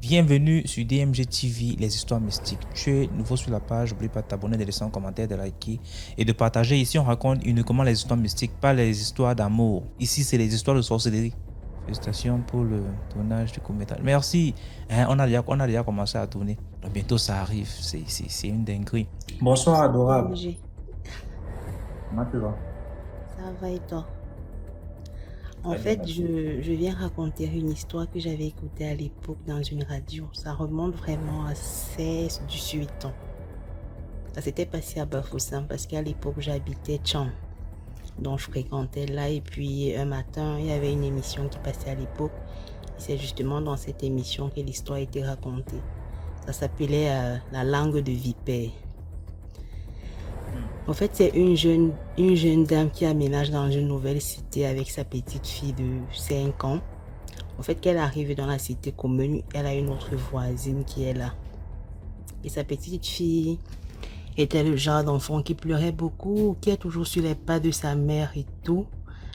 Bienvenue sur DMG TV, les histoires mystiques. Tu es nouveau sur la page, n'oublie pas de t'abonner, de laisser un commentaire, de liker et de partager. Ici, on raconte uniquement les histoires mystiques, pas les histoires d'amour. Ici, c'est les histoires de sorcellerie. Félicitations pour le tournage du court-métrage. Merci. On a déjà commencé à tourner. Donc, bientôt, ça arrive. C'est une dinguerie. Bonsoir, adorable. Comment tu vas? Ça va et toi? En fait, je viens raconter une histoire que j'avais écoutée à l'époque dans une radio. Ça remonte vraiment à 18 ans. Ça s'était passé à Bafoussam parce qu'à l'époque, j'habitais Tcham. Donc, je fréquentais là. Et puis, un matin, il y avait une émission qui passait à l'époque. Et c'est justement dans cette émission que l'histoire a été racontée. Ça s'appelait La langue de vipère. En fait, c'est une jeune dame qui aménage dans une nouvelle cité avec sa petite fille de 5 ans. En fait, qu'elle arrive dans la cité commune, elle a une autre voisine qui est là. Et sa petite fille était le genre d'enfant qui pleurait beaucoup, qui est toujours sur les pas de sa mère et tout.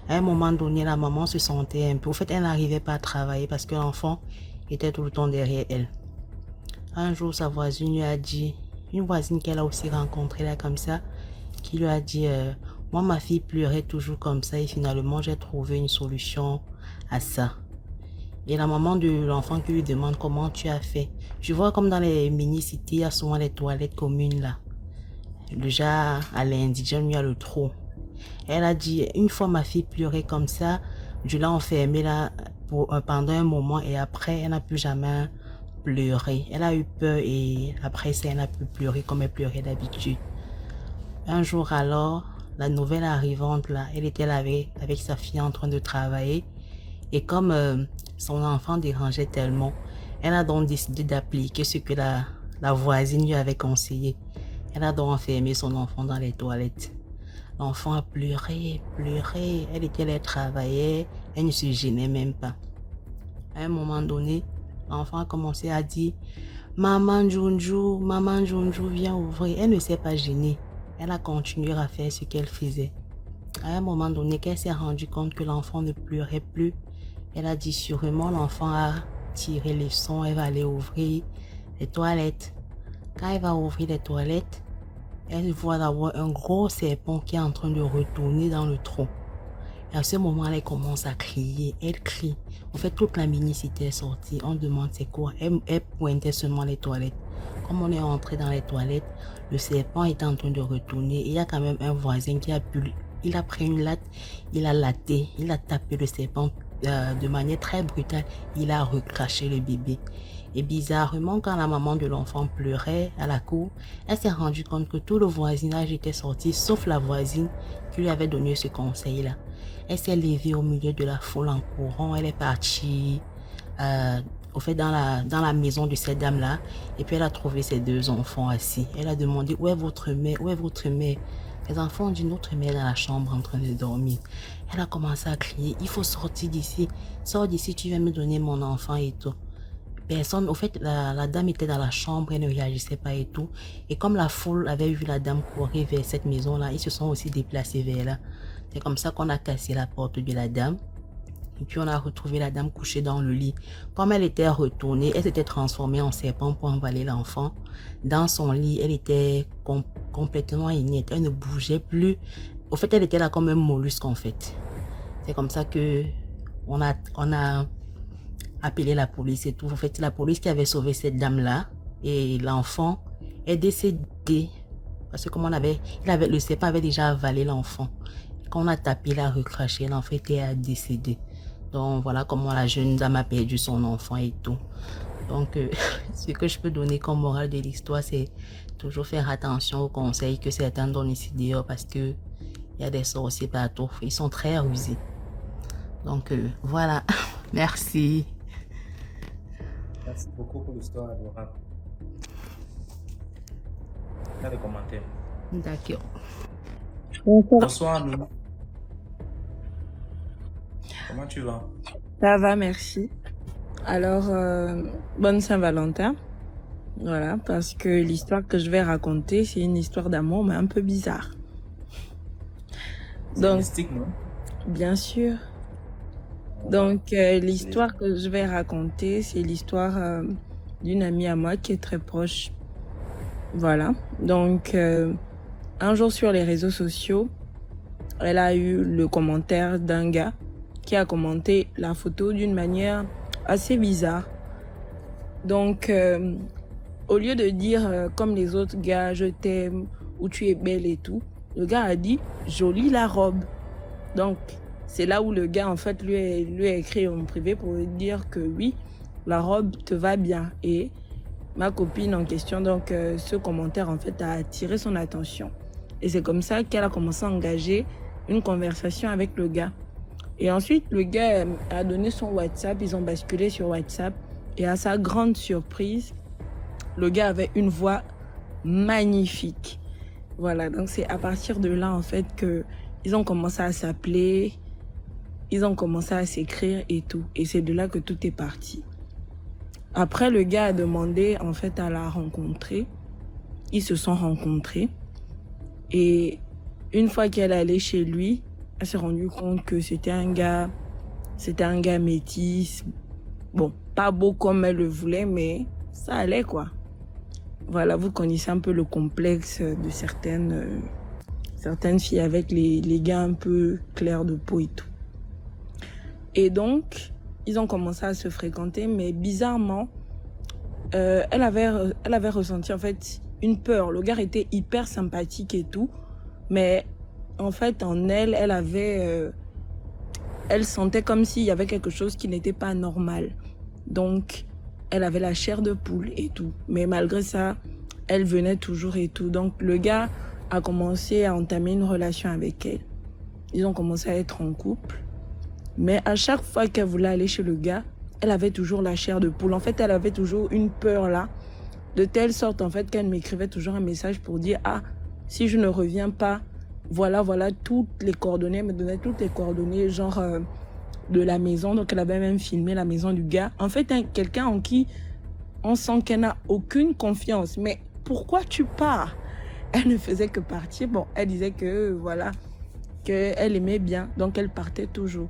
À un moment donné, la maman se sentait un peu... En fait, elle n'arrivait pas à travailler parce que l'enfant était tout le temps derrière elle. Un jour, sa voisine lui a dit, une voisine qu'elle a aussi rencontrée là comme ça, qui lui a dit moi ma fille pleurait toujours comme ça et finalement j'ai trouvé une solution à ça. Et la maman de l'enfant qui lui demande comment tu as fait. Je vois comme dans les mini-cités, il y a souvent les toilettes communes là. Déjà à l'indigène, il y a le trou. Elle a dit une fois ma fille pleurait comme ça, je l'ai enfermée là pendant un moment et après elle n'a plus jamais pleuré. Elle a eu peur et après ça elle n'a plus pleuré comme elle pleurait d'habitude. Un jour alors, la nouvelle arrivante là, elle était là avec sa fille en train de travailler. Et comme son enfant dérangeait tellement, elle a donc décidé d'appliquer ce que la voisine lui avait conseillé. Elle a donc enfermé son enfant dans les toilettes. L'enfant a pleuré, elle était là, elle travaillait, elle ne se gênait même pas. À un moment donné, l'enfant a commencé à dire « Maman Junju, viens ouvrir ». Elle ne s'est pas gênée. Elle a continué à faire ce qu'elle faisait. À un moment donné, qu'elle s'est rendue compte que l'enfant ne pleurait plus, elle a dit sûrement l'enfant a tiré les sons, elle va aller ouvrir les toilettes. Quand elle va ouvrir les toilettes, elle voit d'abord un gros serpent qui est en train de retourner dans le trou. Et à ce moment, elle commence à crier, elle crie. En fait, toute la mini-cité est sortie, on demande c'est quoi. Elle pointait seulement les toilettes. Comme on est entré dans les toilettes, le serpent est en train de retourner. Il y a quand même un voisin qui a pris une latte, il a latté, il a tapé le serpent de manière très brutale. Il a recraché le bébé. Et bizarrement, quand la maman de l'enfant pleurait à la cour, elle s'est rendue compte que tout le voisinage était sorti, sauf la voisine qui lui avait donné ce conseil-là. Elle s'est levée au milieu de la foule en courant. Elle est partie au fait dans la maison de cette dame-là. Et puis elle a trouvé ses 2 enfants assis. Elle a demandé où est votre mère, où est votre mère. Les enfants ont dit notre mère dans la chambre en train de dormir. Elle a commencé à crier, il faut sortir d'ici. Sors d'ici, tu vas me donner mon enfant et tout. Personne, au fait, la dame était dans la chambre, elle ne réagissait pas et tout. Et comme la foule avait vu la dame courir vers cette maison-là, ils se sont aussi déplacés vers là. C'est comme ça qu'on a cassé la porte de la dame. Et puis on a retrouvé la dame couchée dans le lit. Comme elle était retournée, elle s'était transformée en serpent pour envaler l'enfant. Dans son lit, elle était complètement inerte, elle ne bougeait plus. Au fait, elle était là comme un mollusque en fait. C'est comme ça que on a appelé la police et tout. En fait, c'est la police qui avait sauvé cette dame-là. Et l'enfant est décédé. Parce que comme le serpent avait déjà avalé l'enfant. Quand on a tapé, il a recraché, l'enfant était décédé. Donc voilà comment la jeune dame a perdu son enfant et tout. Donc ce que je peux donner comme morale de l'histoire, c'est toujours faire attention aux conseils que certains donnent ici dehors parce que il y a des sorciers partout. Ils sont très rusés. Donc voilà. Merci. Merci beaucoup pour l'histoire adorable. Dans les commentaires. D'accord. Bonsoir, Nounou. Comment tu vas? Ça va, merci. Alors, bonne Saint-Valentin. Voilà, parce que l'histoire que je vais raconter, c'est une histoire d'amour, mais un peu bizarre. C'est mystique, non? Bien sûr. Donc, l'histoire que je vais raconter, c'est l'histoire d'une amie à moi qui est très proche. Voilà. Donc, un jour sur les réseaux sociaux, elle a eu le commentaire d'un gars qui a commenté la photo d'une manière assez bizarre. Donc, au lieu de dire comme les autres gars, je t'aime ou tu es belle et tout, le gars a dit jolie la robe. Donc, c'est là où le gars, en fait, lui a écrit en privé pour lui dire que oui, la robe te va bien. Et ma copine en question, donc, ce commentaire, en fait, a attiré son attention. Et c'est comme ça qu'elle a commencé à engager une conversation avec le gars. Et ensuite, le gars a donné son WhatsApp, ils ont basculé sur WhatsApp. Et à sa grande surprise, le gars avait une voix magnifique. Voilà, donc c'est à partir de là, en fait, que ils ont commencé à s'appeler, ils ont commencé à s'écrire et tout. Et c'est de là que tout est parti. Après, le gars a demandé, en fait, à la rencontrer. Ils se sont rencontrés. Et une fois qu'elle est allée chez lui, elle s'est rendue compte que c'était un gars métis. Bon, pas beau comme elle le voulait, mais ça allait, quoi. Voilà, vous connaissez un peu le complexe de certaines filles avec les gars un peu clairs de peau et tout. Et donc, ils ont commencé à se fréquenter, mais bizarrement, elle avait ressenti en fait une peur. Le gars était hyper sympathique et tout, mais en fait, en elle, elle sentait comme s'il y avait quelque chose qui n'était pas normal. Donc, elle avait la chair de poule et tout. Mais malgré ça, elle venait toujours et tout. Donc, le gars a commencé à entamer une relation avec elle. Ils ont commencé à être en couple. Mais à chaque fois qu'elle voulait aller chez le gars, elle avait toujours la chair de poule. En fait, elle avait toujours une peur là. De telle sorte, en fait, qu'elle m'écrivait toujours un message pour dire « Ah, si je ne reviens pas, voilà toutes les coordonnées. » Elle me donnait toutes les coordonnées, genre de la maison. Donc, elle avait même filmé la maison du gars. En fait, quelqu'un en qui on sent qu'elle n'a aucune confiance. Mais pourquoi tu pars? Elle ne faisait que partir. Bon, elle disait que, voilà, qu'elle aimait bien. Donc, elle partait toujours.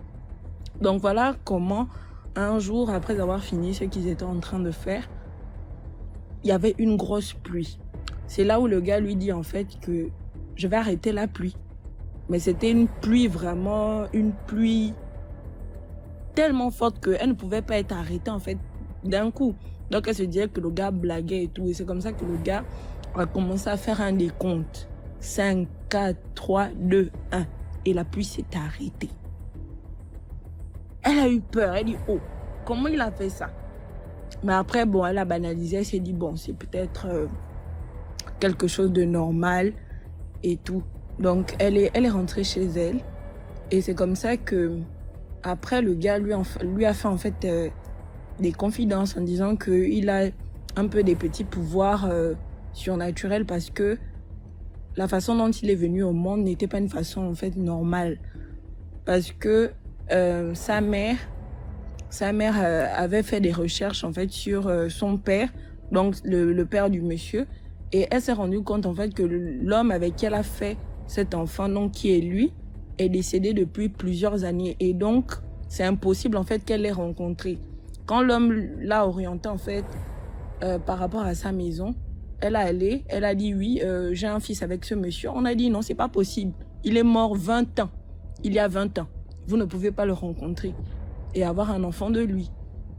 Donc, voilà comment, un jour, après avoir fini ce qu'ils étaient en train de faire, il y avait une grosse pluie. C'est là où le gars lui dit, en fait, que je vais arrêter la pluie. Mais c'était une pluie, vraiment, une pluie tellement forte qu'elle ne pouvait pas être arrêtée, en fait, d'un coup. Donc, elle se disait que le gars blaguait et tout. Et c'est comme ça que le gars a commencé à faire un décompte. 5, 4, 3, 2, 1. Et la pluie s'est arrêtée. Elle a eu peur. Elle dit, oh, comment il a fait ça? Mais après, bon, elle a banalisé. Elle s'est dit, bon, c'est peut-être quelque chose de normal et tout. Donc, elle est rentrée chez elle. Et c'est comme ça que, après, le gars lui a fait, en fait, des confidences en disant qu'il a un peu des petits pouvoirs surnaturels parce que la façon dont il est venu au monde n'était pas une façon, en fait, normale. Parce que sa mère avait fait des recherches, en fait, sur son père, donc le père du monsieur. Et elle s'est rendue compte, en fait, que l'homme avec qui elle a fait cet enfant, donc qui est lui, est décédé depuis plusieurs années. Et donc, c'est impossible, en fait, qu'elle l'ait rencontré. Quand l'homme l'a orienté, en fait, par rapport à sa maison, elle a dit, oui, j'ai un fils avec ce monsieur. On a dit, non, c'est pas possible. Il est mort 20 ans. Il y a 20 ans. Vous ne pouvez pas le rencontrer et avoir un enfant de lui.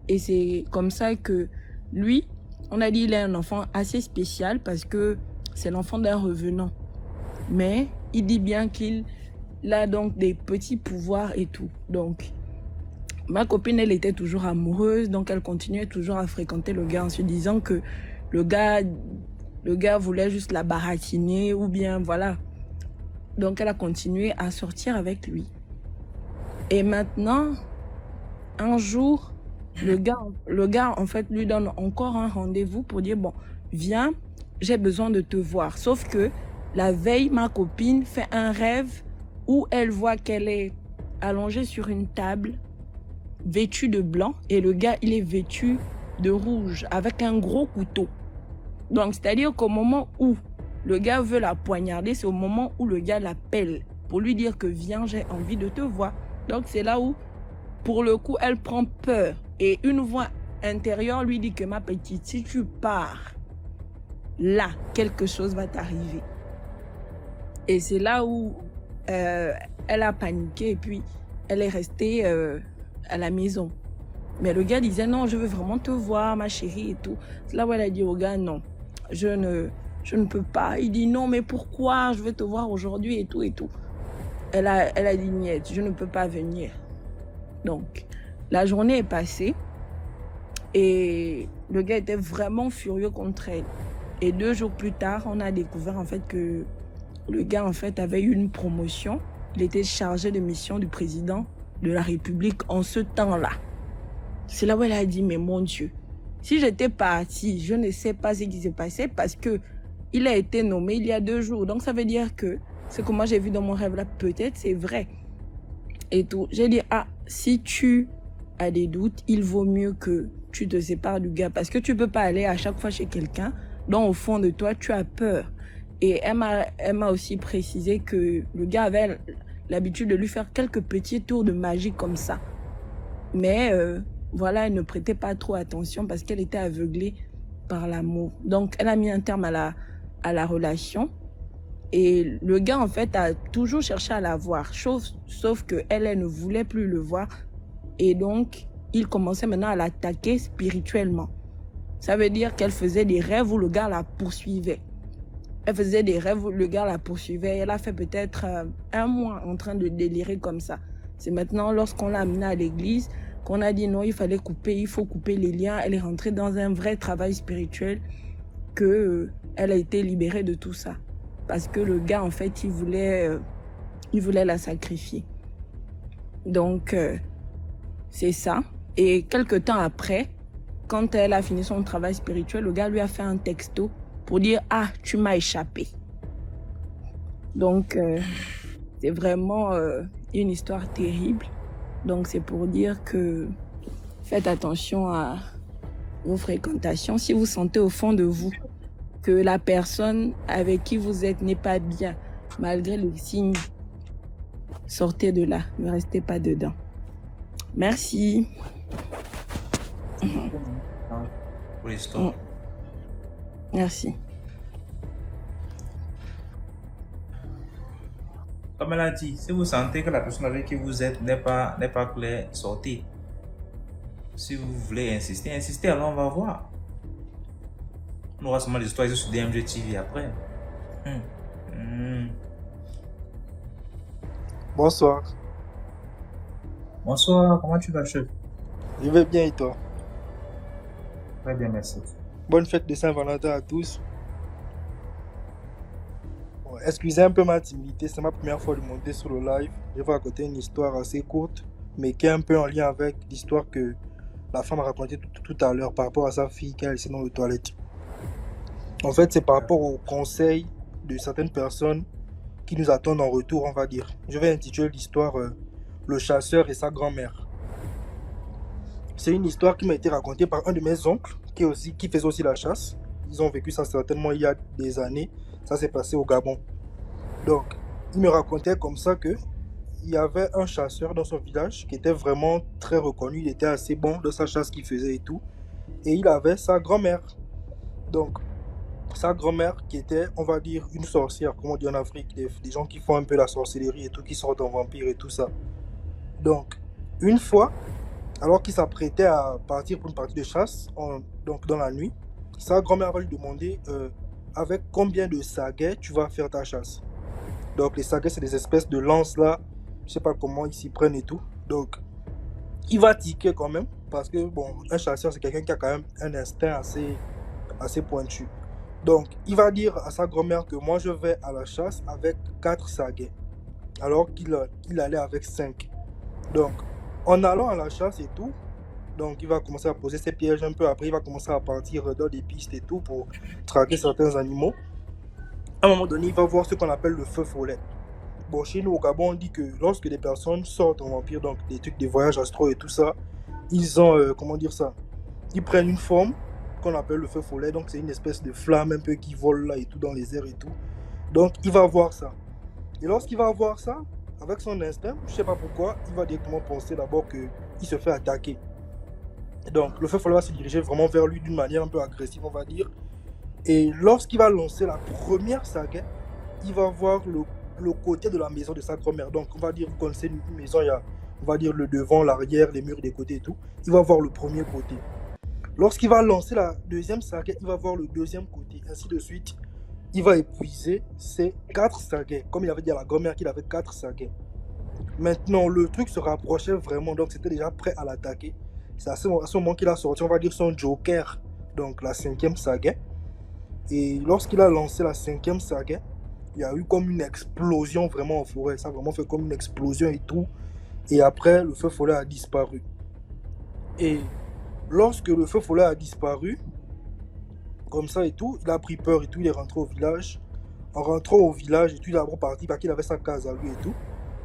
Et c'est comme ça que lui, on a dit, il est un enfant assez spécial parce que c'est l'enfant d'un revenant. Mais il dit bien qu'il a donc des petits pouvoirs et tout. Donc, ma copine, elle était toujours amoureuse, donc elle continuait toujours à fréquenter le gars en se disant que le gars voulait juste la baratiner ou bien voilà. Donc elle a continué à sortir avec lui. Et maintenant, un jour, le gars en fait lui donne encore un rendez-vous pour dire bon, viens, j'ai besoin de te voir. Sauf que la veille, ma copine fait un rêve où elle voit qu'elle est allongée sur une table, vêtue de blanc, et le gars, il est vêtu de rouge avec un gros couteau. Donc, c'est-à-dire qu'au moment où le gars veut la poignarder, c'est au moment où le gars l'appelle pour lui dire que viens, j'ai envie de te voir. Donc c'est là où, pour le coup, elle prend peur. Et une voix intérieure lui dit que ma petite, si tu pars, là, quelque chose va t'arriver. Et c'est là où elle a paniqué et puis elle est restée à la maison. Mais le gars disait non, je veux vraiment te voir, ma chérie et tout. C'est là où elle a dit au gars non, je ne peux pas. Il dit non, mais pourquoi? Je veux te voir aujourd'hui et tout et tout. Elle a dit niet, je ne peux pas venir. Donc, la journée est passée et le gars était vraiment furieux contre elle. Et 2 jours plus tard, on a découvert en fait que le gars en fait avait eu une promotion. Il était chargé de mission du président de la République en ce temps-là. C'est là où elle a dit, mais mon Dieu, si j'étais partie, je ne sais pas ce qui s'est passé parce que il a été nommé il y a 2 jours. Donc ça veut dire que ce que moi j'ai vu dans mon rêve là, peut-être c'est vrai. Et tout. J'ai dit, ah, si tu as des doutes, il vaut mieux que tu te sépares du gars parce que tu peux pas aller à chaque fois chez quelqu'un dont au fond de toi, tu as peur. Et elle m'a aussi précisé que le gars avait l'habitude de lui faire quelques petits tours de magie comme ça. Mais voilà, elle ne prêtait pas trop attention parce qu'elle était aveuglée par l'amour. Donc, elle a mis un terme à la relation. Et le gars, en fait, a toujours cherché à la voir. Sauf qu'elle ne voulait plus le voir. Et donc, il commençait maintenant à l'attaquer spirituellement. Ça veut dire qu'elle faisait des rêves où le gars la poursuivait. Elle faisait des rêves où le gars la poursuivait. Elle a fait peut-être 1 mois en train de délirer comme ça. C'est maintenant, lorsqu'on l'a amenée à l'église, qu'on a dit non, il faut couper les liens. Elle est rentrée dans un vrai travail spirituel que elle a été libérée de tout ça. Parce que le gars, en fait, il voulait la sacrifier. Donc, c'est ça. Et quelque temps après, quand elle a fini son travail spirituel, le gars lui a fait un texto pour dire « Ah, tu m'as échappé ». Donc, c'est vraiment une histoire terrible. Donc, c'est pour dire que faites attention à vos fréquentations. Si vous sentez au fond de vous que la personne avec qui vous êtes n'est pas bien, malgré le signe, sortez de là. Ne restez pas dedans. Merci. Pour l'histoire. Merci. Comme elle a dit, si vous sentez que la personne avec qui vous êtes n'est pas claire, sortez. Si vous voulez insistez, alors on va voir. On aura seulement des histoires sur DMG TV après. Bonsoir. Bonsoir, comment tu vas, chef? Je vais bien et toi? Très bien, merci. Bonne fête de Saint-Valentin à tous. Bon, excusez un peu ma timidité, c'est ma première fois de monter sur le live. Je vais raconter une histoire assez courte, mais qui est un peu en lien avec l'histoire que la femme a racontée tout à l'heure par rapport à sa fille qu'elle a laissée dans les toilettes. En fait, c'est par rapport aux conseils de certaines personnes qui nous attendent en retour, on va dire. Je vais intituler l'histoire Le chasseur et sa grand-mère. C'est une histoire qui m'a été racontée par un de mes oncles qui faisait aussi la chasse. Ils ont vécu ça certainement il y a des années. Ça s'est passé au Gabon. Donc, il me racontait comme ça que il y avait un chasseur dans son village qui était vraiment très reconnu. Il était assez bon dans sa chasse qu'il faisait et tout. Et il avait sa grand-mère. Donc, sa grand-mère qui était, on va dire, une sorcière, comme on dit en Afrique, des gens qui font un peu la sorcellerie et tout, qui sortent en vampire et tout ça. Donc, une fois, alors qu'il s'apprêtait à partir pour une partie de chasse, donc dans la nuit, sa grand-mère va lui demander avec combien de saguets tu vas faire ta chasse. Donc, les saguets, c'est des espèces de lances là, je sais pas comment ils s'y prennent et tout. Donc, il va tiquer quand même, parce que, bon, un chasseur, c'est quelqu'un qui a quand même un instinct assez pointu. Donc, il va dire à sa grand-mère que moi, je vais à la chasse avec 4 saguets, alors qu'il allait avec 5. Donc, en allant à la chasse et tout, donc il va commencer à poser ses pièges un peu. Après, il va commencer à partir dans des pistes et tout pour traquer certains animaux. À un moment donné, il va voir ce qu'on appelle le feu follet. Bon, chez nous au Gabon, on dit que lorsque des personnes sortent en vampire, donc des trucs, des voyages astraux et tout ça, ils ont, comment dire ça, ils prennent une forme qu'on appelle le feu follet. Donc, c'est une espèce de flamme un peu qui vole là et tout dans les airs et tout. Donc, il va voir ça. Et lorsqu'il va voir ça, avec son instinct, je ne sais pas pourquoi, il va directement penser d'abord qu'il se fait attaquer. Donc, le feu follet va se diriger vraiment vers lui d'une manière un peu agressive, on va dire. Et lorsqu'il va lancer la première sagaie, il va voir le côté de la maison de sa grand-mère. Donc, on va dire, vous connaissez une maison, il y a, on va dire, le devant, l'arrière, les murs des côtés et tout. Il va voir le premier côté. Lorsqu'il va lancer la deuxième sagaie, il va voir le deuxième côté, ainsi de suite. Il va épuiser ses 4 sagaie. Comme il avait dit à la grand-mère qu'il avait 4 sagaie. Maintenant, le truc se rapprochait vraiment, donc c'était déjà prêt à l'attaquer. C'est à ce moment qu'il a sorti, on va dire, son joker, donc la 5e sagaie. Et lorsqu'il a lancé la 5e sagaie, il y a eu comme une explosion vraiment en forêt. Ça a vraiment fait comme une explosion et tout. Et après, le feu follet a disparu. Et lorsque le feu follet a disparu, comme ça et tout, il a pris peur et tout, il est rentré au village. En rentrant au village et tout, il est d'abord parti parce qu'il avait sa case à lui et tout.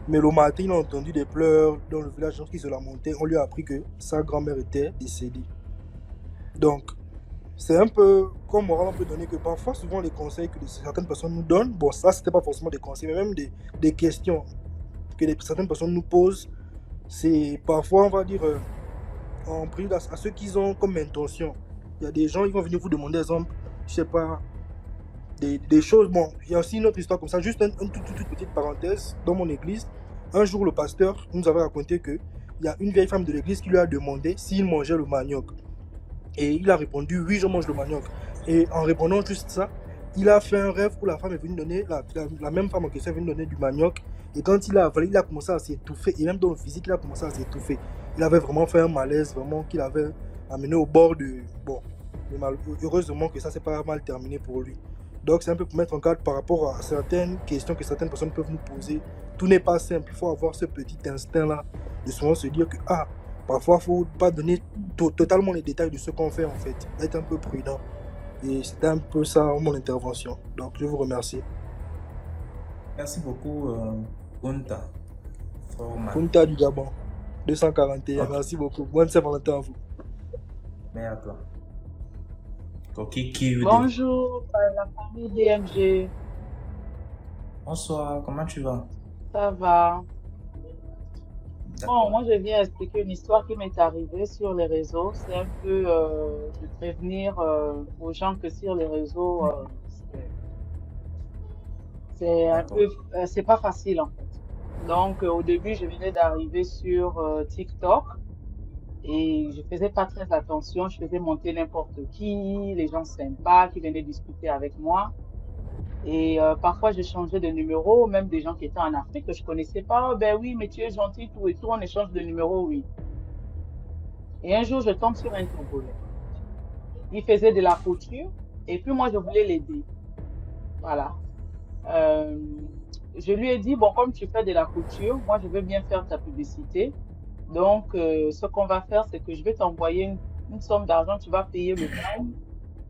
Mais le matin, il a entendu des pleurs dans le village. Lorsqu'il se lamentait, on lui a appris que sa grand-mère était décédée. Donc, c'est un peu comme moral on peut donner que parfois, souvent, les conseils que certaines personnes nous donnent, bon, ça, c'était pas forcément des conseils, mais même des questions que certaines personnes nous posent, c'est parfois, on va dire, en prie à ceux qui ont comme intention. Il y a des gens qui vont venir vous demander, exemple, je sais pas, des choses. Bon, il y a aussi une autre histoire comme ça, juste une toute petite parenthèse. Dans mon église, un jour, le pasteur nous avait raconté qu'il y a une vieille femme de l'église qui lui a demandé s'il mangeait le manioc. Et il a répondu, oui, je mange le manioc. Et en répondant juste ça, il a fait un rêve où la femme est venue donner, la même femme en question est venue donner du manioc. Et quand il a avalé, il a commencé à s'étouffer. Et même dans le physique, il a commencé à s'étouffer. Il avait vraiment fait un malaise, vraiment, qu'il avait amené au bord de... Bon, mais heureusement que ça s'est pas mal terminé pour lui. Donc, c'est un peu pour mettre en garde par rapport à certaines questions que certaines personnes peuvent nous poser. Tout n'est pas simple. Il faut avoir ce petit instinct-là de souvent se dire que, parfois, il ne faut pas donner totalement les détails de ce qu'on fait, en fait. Être un peu prudent. Et c'était un peu ça, mon intervention. Donc, je vous remercie. Merci beaucoup, Kunta. Kunta du Gabon, 241. Ok. Merci beaucoup. Bonne Saint-Valentin à vous. Merci à toi. Kiki, Bonjour, la famille DMG. bonsoir, comment tu vas? Ça va? D'accord. Bon, moi, je viens expliquer une histoire qui m'est arrivée sur les réseaux. C'est un peu de prévenir aux gens que sur les réseaux, c'est un D'accord. peu, c'est pas facile en fait. Donc, au début, je venais d'arriver sur TikTok et je faisais pas très attention. Je faisais monter n'importe qui, les gens sympas qui venaient discuter avec moi. Et parfois, je changeais de numéro, même des gens qui étaient en Afrique que je connaissais pas. Oh, ben oui, mais tu es gentil, tout et tout, on échange de numéro, oui. Et un jour, je tombe sur un Togolais. Il faisait de la couture et puis moi, je voulais l'aider. Voilà. Euh, je lui ai dit, bon, comme tu fais de la couture, moi, je veux bien faire ta publicité. Donc, ce qu'on va faire, c'est que je vais t'envoyer une somme d'argent, tu vas payer le bail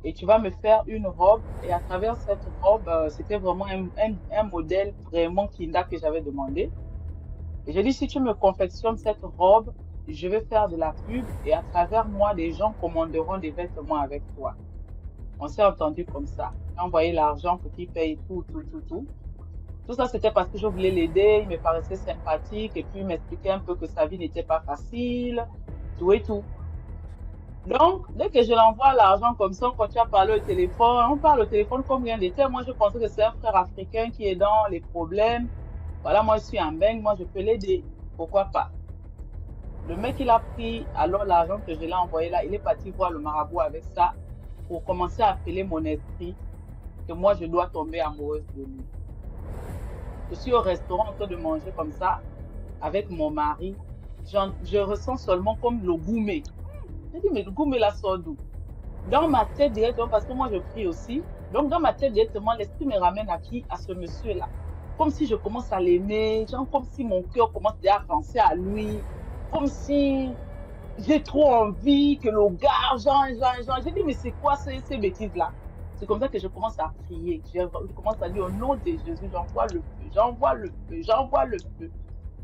et tu vas me faire une robe. Et à travers cette robe, c'était vraiment un modèle vraiment Kinda que j'avais demandé. Et j'ai dit, si tu me confectionnes cette robe, je vais faire de la pub et à travers moi, les gens commanderont des vêtements avec toi. On s'est entendu comme ça. J'ai envoyé l'argent pour qu'il paye tout. Tout ça, c'était parce que je voulais l'aider, il me paraissait sympathique et puis il m'expliquait un peu que sa vie n'était pas facile, tout et tout. Donc, dès que je l'envoie l'argent comme ça, on continue à parler au téléphone, on parle au téléphone comme rien n'était. Moi, je pensais que c'est un frère africain qui est dans les problèmes. Voilà, moi, je suis en bang, moi, je peux l'aider. Pourquoi pas? Le mec, il a pris alors l'argent que je l'ai envoyé là, il est parti voir le marabout avec ça pour commencer à appeler mon esprit que moi, je dois tomber amoureuse de lui. Je suis au restaurant en train de manger comme ça avec mon mari. Je ressens seulement comme le gourmet. J'ai dit, mais le gourmet là sort d'où? Dans ma tête directement, parce que moi je prie aussi, donc dans ma tête directement, l'esprit me ramène à qui? À ce monsieur-là. Comme si je commence à l'aimer, genre comme si mon cœur commence déjà à penser à lui, comme si j'ai trop envie que le gars, genre. J'ai dit, mais c'est quoi ces bêtises-là? C'est comme ça que je commence à prier. Je commence à dire au nom de Jésus, j'envoie le feu, j'envoie le feu, j'envoie le feu.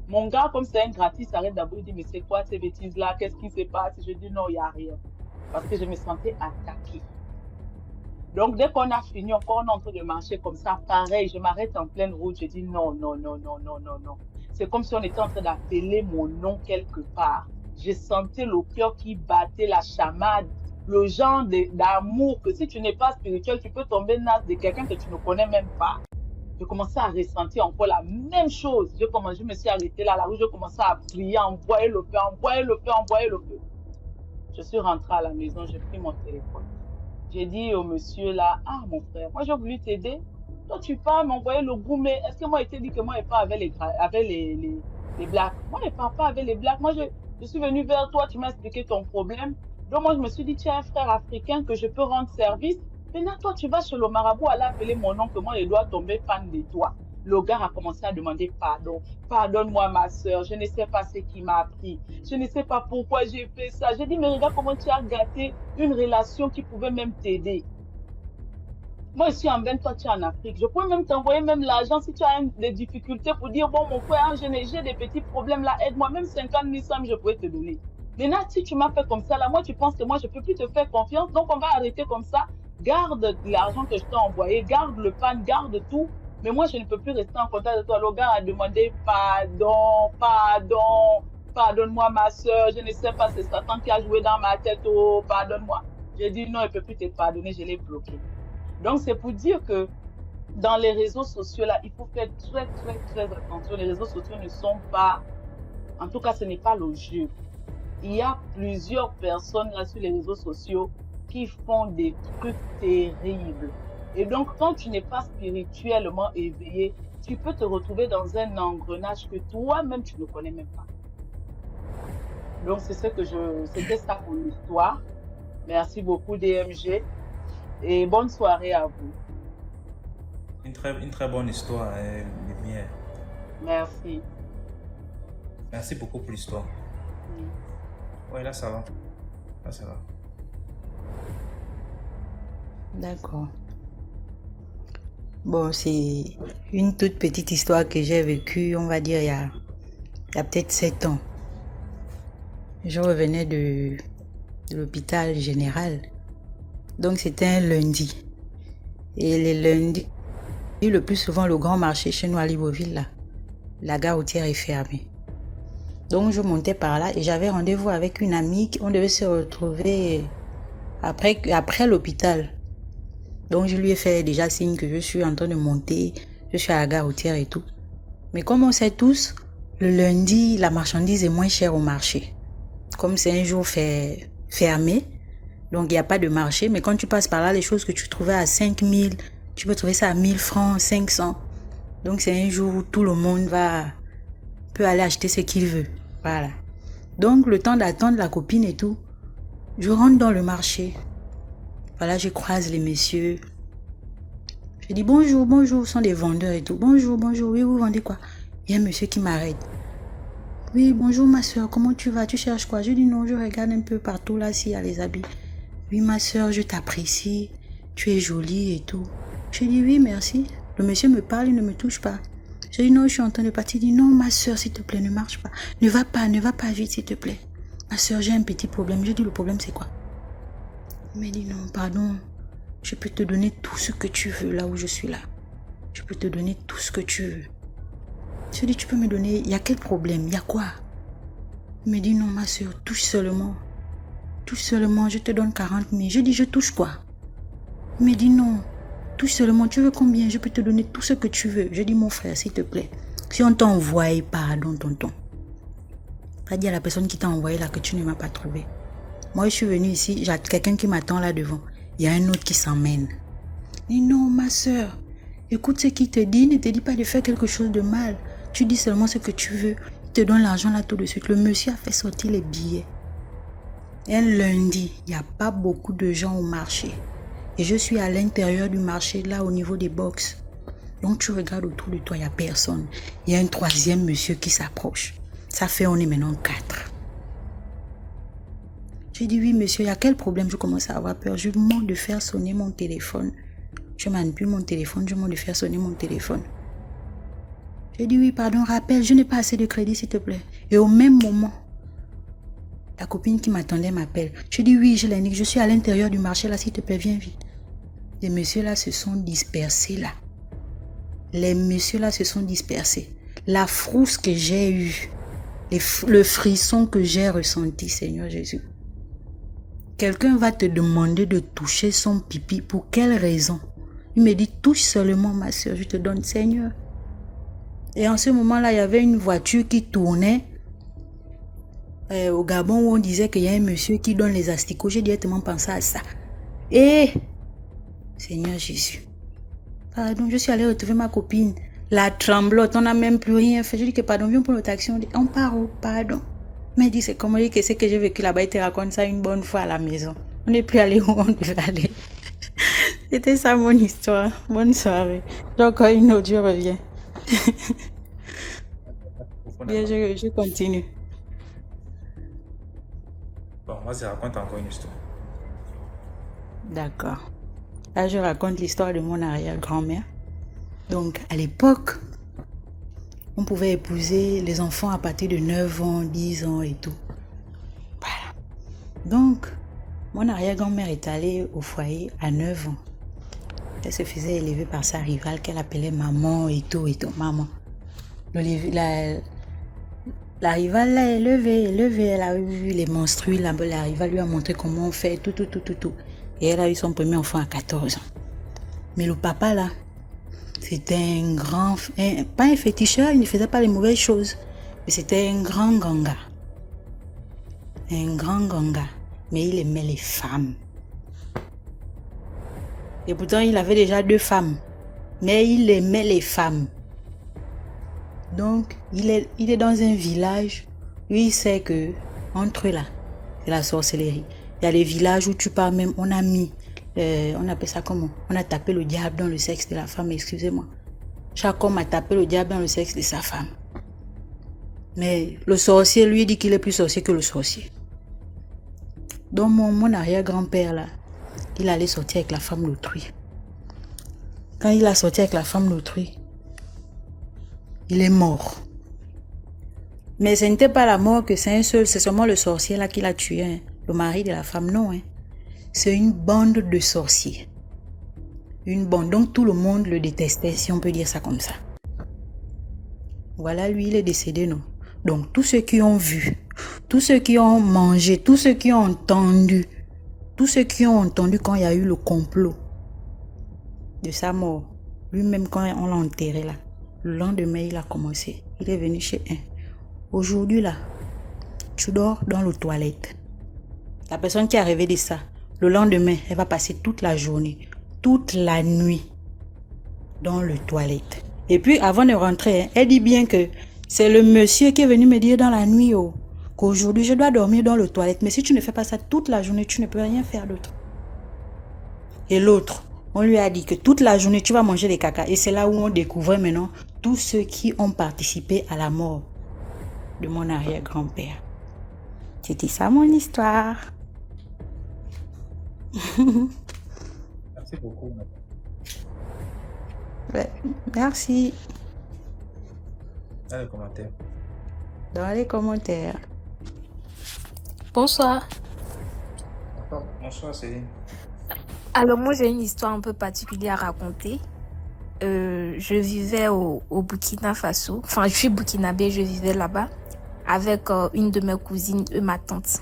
Mon gars, comme c'est un gratis, s'arrête d'abord, il dit, mais c'est quoi ces bêtises-là? Qu'est-ce qui se passe? Je dis, non, il n'y a rien. Parce que je me sentais attaquée. Donc, dès qu'on a fini, encore on est en train de marcher comme ça, pareil, je m'arrête en pleine route, je dis non, non, non, non, non, non, non. C'est comme si on était en train d'appeler mon nom quelque part. Je sentais le cœur qui battait, la chamade, le genre d'amour que si tu n'es pas spirituel, tu peux tomber dans de quelqu'un que tu ne connais même pas. Je commençais à ressentir encore la même chose. Je me suis arrêtée là, où je commençais à prier, envoyer le feu, envoyer le feu, envoyer le feu. Je suis rentrée à la maison, j'ai pris mon téléphone. J'ai dit au monsieur là, ah mon frère, moi j'ai voulu t'aider. Toi tu pars m'envoyer le goût, mais est-ce que moi il t'a dit que moi je pas avec les blacks? Moi je pars pas avec les blacks. Moi je suis venue vers toi, tu m'as expliqué ton problème. Donc moi je me suis dit, tu es un frère africain que je peux rendre service. Maintenant toi tu vas chez le marabout à l'appeler mon nom que moi je dois tomber fan de toi. Le gars a commencé à demander pardon. Pardonne-moi ma soeur, je ne sais pas ce qui m'a appris. Je ne sais pas pourquoi j'ai fait ça. J'ai dit, mais regarde comment tu as gâté une relation qui pouvait même t'aider. Moi, je suis en Inde, toi, tu es en Afrique. Je pourrais même t'envoyer même l'argent si tu as des difficultés pour dire, bon, mon frère, j'ai des petits problèmes là, aide-moi. Même 50 000 sommes, je pourrais te donner. Maintenant, si tu m'as fait comme ça, là, moi, tu penses que moi, je ne peux plus te faire confiance. Donc, on va arrêter comme ça. Garde l'argent que je t'ai envoyé, garde le pan, garde tout. Mais moi, je ne peux plus rester en contact de toi. Le gars a demandé pardon, pardon, pardonne-moi ma soeur, je ne sais pas, c'est Satan qui a joué dans ma tête, oh, pardonne-moi. J'ai dit non, il ne peut plus te pardonner, je l'ai bloqué. Donc, c'est pour dire que dans les réseaux sociaux, là, il faut faire très, très, très attention. Les réseaux sociaux ne sont pas, en tout cas, ce n'est pas le jeu. Il y a plusieurs personnes là sur les réseaux sociaux qui font des trucs terribles. Et donc, quand tu n'es pas spirituellement éveillé, tu peux te retrouver dans un engrenage que toi-même, tu ne connais même pas. Donc, c'était ça pour l'histoire. Merci beaucoup, DMG. Et bonne soirée à vous. Une très bonne histoire, hein, Lumière. Merci. Merci beaucoup pour l'histoire. Oui, là, ça va. Là, ça va. D'accord. Bon, c'est une toute petite histoire que j'ai vécue, on va dire, il y a peut-être 7 ans. Je revenais de l'hôpital général. Donc, c'était un lundi. Et les lundis, le plus souvent, le grand marché chez nous à Libreville, là, la gare routière est fermée. Donc, je montais par là et j'avais rendez-vous avec une amie. On devait se retrouver après l'hôpital. Donc, je lui ai fait déjà signe que je suis en train de monter. Je suis à la gare routière et tout. Mais comme on sait tous, le lundi, la marchandise est moins chère au marché. Comme c'est un jour fermé, donc il n'y a pas de marché. Mais quand tu passes par là, les choses que tu trouvais à 5 000, tu peux trouver ça à 1000 francs, 500. Donc, c'est un jour où tout le monde peut aller acheter ce qu'il veut. Voilà. Donc, le temps d'attendre la copine et tout, je rentre dans le marché. Voilà, je croise les messieurs. Je dis bonjour, bonjour, ce sont des vendeurs et tout. Bonjour, bonjour, oui, vous vendez quoi? Il y a un monsieur qui m'arrête. Oui, bonjour ma soeur, comment tu vas? Tu cherches quoi? Je dis non, je regarde un peu partout là, s'il y a les habits. Oui, ma soeur, je t'apprécie. Tu es jolie et tout. Je dis oui, merci. Le monsieur me parle, il ne me touche pas. Je dis non, je suis en train de partir. Il dit non, ma soeur, s'il te plaît, ne marche pas. Ne va pas vite, s'il te plaît. Ma soeur, j'ai un petit problème. Je dis le problème, c'est quoi? Il me dit non, pardon. Je peux te donner tout ce que tu veux là où je suis là. Je peux te donner tout ce que tu veux. Je dis, tu peux me donner, il y a quel problème? Il y a quoi? Il me dit non, ma soeur, touche seulement. Touche seulement, je te donne 40 000. Je dis, je touche quoi? Il me dit non. Touche seulement, tu veux combien? Je peux te donner tout ce que tu veux. Je dis, mon frère, s'il te plaît. Si on t'a envoyé, pardon, tonton. Pas dire à la personne qui t'a envoyé là que tu ne m'as pas trouvé. Moi, je suis venue ici, j'ai quelqu'un qui m'attend là devant. Il y a un autre qui s'emmène. Il dit, non, ma soeur, écoute ce qu'il te dit. Il ne te dit pas de faire quelque chose de mal. Tu dis seulement ce que tu veux. Il te donne l'argent là tout de suite. Le monsieur a fait sortir les billets. Un lundi, il n'y a pas beaucoup de gens au marché. Et je suis à l'intérieur du marché, là, au niveau des box. Donc, tu regardes autour de toi, il n'y a personne. Il y a un troisième monsieur qui s'approche. Ça fait, on est maintenant 4. J'ai dit, oui, monsieur, il y a quel problème? Je commence à avoir peur. Je demande de faire sonner mon téléphone. Je manipule mon téléphone, je demande de faire sonner mon téléphone. J'ai dit, oui, pardon, rappelle, je n'ai pas assez de crédit, s'il te plaît. Et au même moment, la copine qui m'attendait m'appelle. Je dis, oui, je l'indique, je suis à l'intérieur du marché, là, s'il te plaît, viens vite. les messieurs là se sont dispersés là. Les messieurs là se sont dispersés. La frousse que j'ai eue, le frisson que j'ai ressenti, Seigneur Jésus. Quelqu'un va te demander de toucher son pipi. Pour quelle raison? Il me dit, touche seulement ma soeur, je te donne, Seigneur. Et en ce moment-là, il y avait une voiture qui tournait au Gabon où on disait qu'il y a un monsieur qui donne les asticots. J'ai directement pensé à ça. Et, Seigneur Jésus, pardon, je suis allée retrouver ma copine. La tremblote, on n'a même plus rien fait. Je dis que pardon, viens pour notre action. On part où? Pardon. Mais dit, c'est comment dire que c'est que j'ai vécu là-bas, il te raconte ça une bonne fois à la maison. On n'est plus allé où on devait aller. C'était ça mon histoire. Bonne soirée. Donc, une autre, je reviens. Bien, je continue. Bon, vas-y, raconte encore une histoire. D'accord. Là, je raconte l'histoire de mon arrière-grand-mère. Donc, à l'époque, on pouvait épouser les enfants à partir de 9 ans, 10 ans et tout. Voilà. Donc, mon arrière-grand-mère est allée au foyer à 9 ans. Elle se faisait élever par sa rivale qu'elle appelait maman et tout, maman. La rivale l'a élevée, elle a eu les menstrues, la rivale lui a montré comment on fait, tout. Et elle a eu son premier enfant à 14 ans. Mais le papa là, c'était un grand, pas un féticheur, il ne faisait pas les mauvaises choses, mais c'était un grand ganga. Mais il aimait les femmes. Et pourtant, il avait déjà 2 femmes, mais il aimait les femmes. Donc, il est dans un village, lui il sait que, entre eux là, c'est la sorcellerie. Il y a les villages où tu pars même, on a mis, on appelle ça comment? On a tapé le diable dans le sexe de la femme, excusez-moi. Chaque homme a tapé le diable dans le sexe de sa femme. Mais le sorcier, lui, dit qu'il est plus sorcier que le sorcier. Donc mon arrière-grand-père là, il allait sortir avec la femme d'autrui. Quand il a sorti avec la femme d'autrui, il est mort. Mais ce n'était pas la mort que c'est seulement le sorcier là qui l'a tué, hein. Le mari de la femme, non. Hein. C'est une bande de sorciers. Une bande, donc tout le monde le détestait, si on peut dire ça comme ça. Voilà, lui, il est décédé, non. Donc tous ceux qui ont vu, tous ceux qui ont mangé, tous ceux qui ont entendu quand il y a eu le complot de sa mort, lui-même quand on l'a enterré là, le lendemain il a commencé, il est venu chez un. Aujourd'hui là, tu dors dans les toilettes. La personne qui a rêvé de ça, le lendemain, elle va passer toute la journée, toute la nuit dans les toilettes. Et puis avant de rentrer, elle dit bien que c'est le monsieur qui est venu me dire dans la nuit qu'aujourd'hui je dois dormir dans les toilettes. Mais si tu ne fais pas ça toute la journée, tu ne peux rien faire d'autre. Et l'autre, on lui a dit que toute la journée tu vas manger des caca. Et c'est là où on découvrait maintenant tous ceux qui ont participé à la mort de mon arrière-grand-père. C'était ça mon histoire. Merci beaucoup. Ouais, merci. Dans les commentaires. Dans les commentaires. Bonsoir. Bonsoir Céline. Alors moi j'ai une histoire un peu particulière à raconter. Je vivais au Burkina Faso. Enfin je suis burkinabé, je vivais là-bas avec une de mes cousines et ma tante.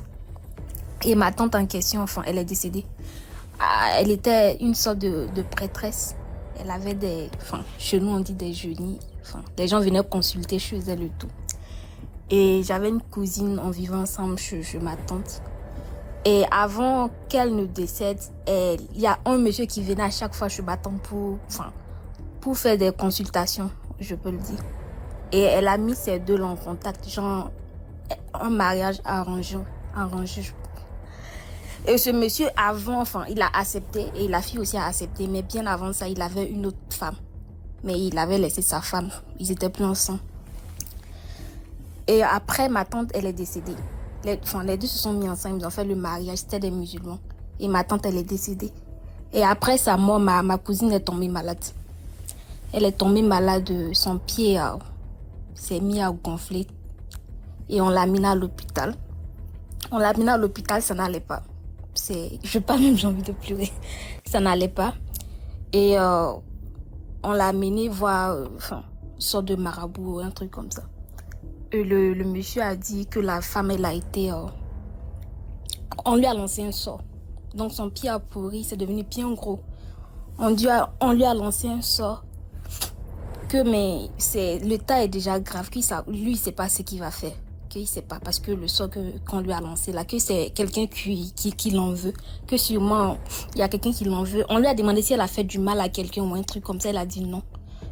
Et ma tante en question, enfin elle est décédée. Elle était une sorte de prêtresse. Elle avait chez nous on dit des génies. Enfin, les gens venaient consulter chez elle et tout. Et j'avais une cousine, on vivait ensemble chez ma tante. Et avant qu'elle ne décède, il y a un monsieur qui venait à chaque fois chez ma tante pour faire des consultations, je peux le dire. Et elle a mis ces deux-là en contact, genre un mariage arrangé. Et ce monsieur, avant, il a accepté, et la fille aussi a accepté, mais bien avant ça, il avait une autre femme. Mais il avait laissé sa femme, ils étaient plus ensemble. Et après, ma tante, elle est décédée. Les deux se sont mis ensemble, ils ont fait le mariage, c'était des musulmans. Et ma tante, elle est décédée. Et après sa mort, ma cousine est tombée malade. Elle est tombée malade, son pied s'est mis à gonfler. Et on l'a mis à l'hôpital. Ça n'allait pas. Je sais pas, même j'ai envie de pleurer. Ça n'allait pas. Et on l'a amené voir une sorte de marabout, un truc comme ça. Et le monsieur a dit que la femme, elle a été... on lui a lancé un sort. Donc son pied a pourri, c'est devenu bien gros. On lui a lancé un sort. Mais l'état est déjà grave. Lui, il ne sait pas ce qu'il va faire. Il ne sait pas parce que le sort qu'on lui a lancé là, que c'est quelqu'un qui l'en veut. Que sûrement, il y a quelqu'un qui l'en veut. On lui a demandé si elle a fait du mal à quelqu'un ou un truc comme ça. Elle a dit non.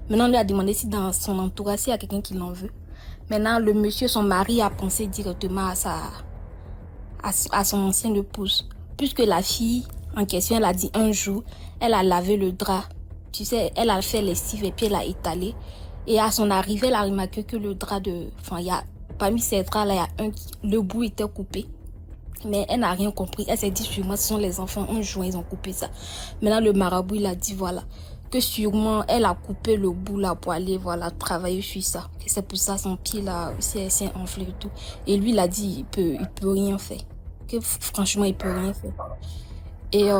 Maintenant, on lui a demandé si dans son entourage, il y a quelqu'un qui l'en veut. Maintenant, le monsieur, son mari, a pensé directement à son ancienne épouse. Puisque la fille en question, elle a dit un jour, elle a lavé le drap. Tu sais, elle a fait lessive et puis elle a étalé. Et à son arrivée, elle a remarqué que le drap parmi ces draps-là, le bout était coupé. Mais elle n'a rien compris. Elle s'est dit sûrement, ce sont les enfants, un jour, ils ont coupé ça. Maintenant, le marabout, il a dit, voilà, que sûrement, elle a coupé le bout là pour aller, travailler sur ça. Et c'est pour ça, son pied là, s'est enflé et tout. Et lui, il a dit, il peut rien faire. Que franchement, il peut rien faire. Et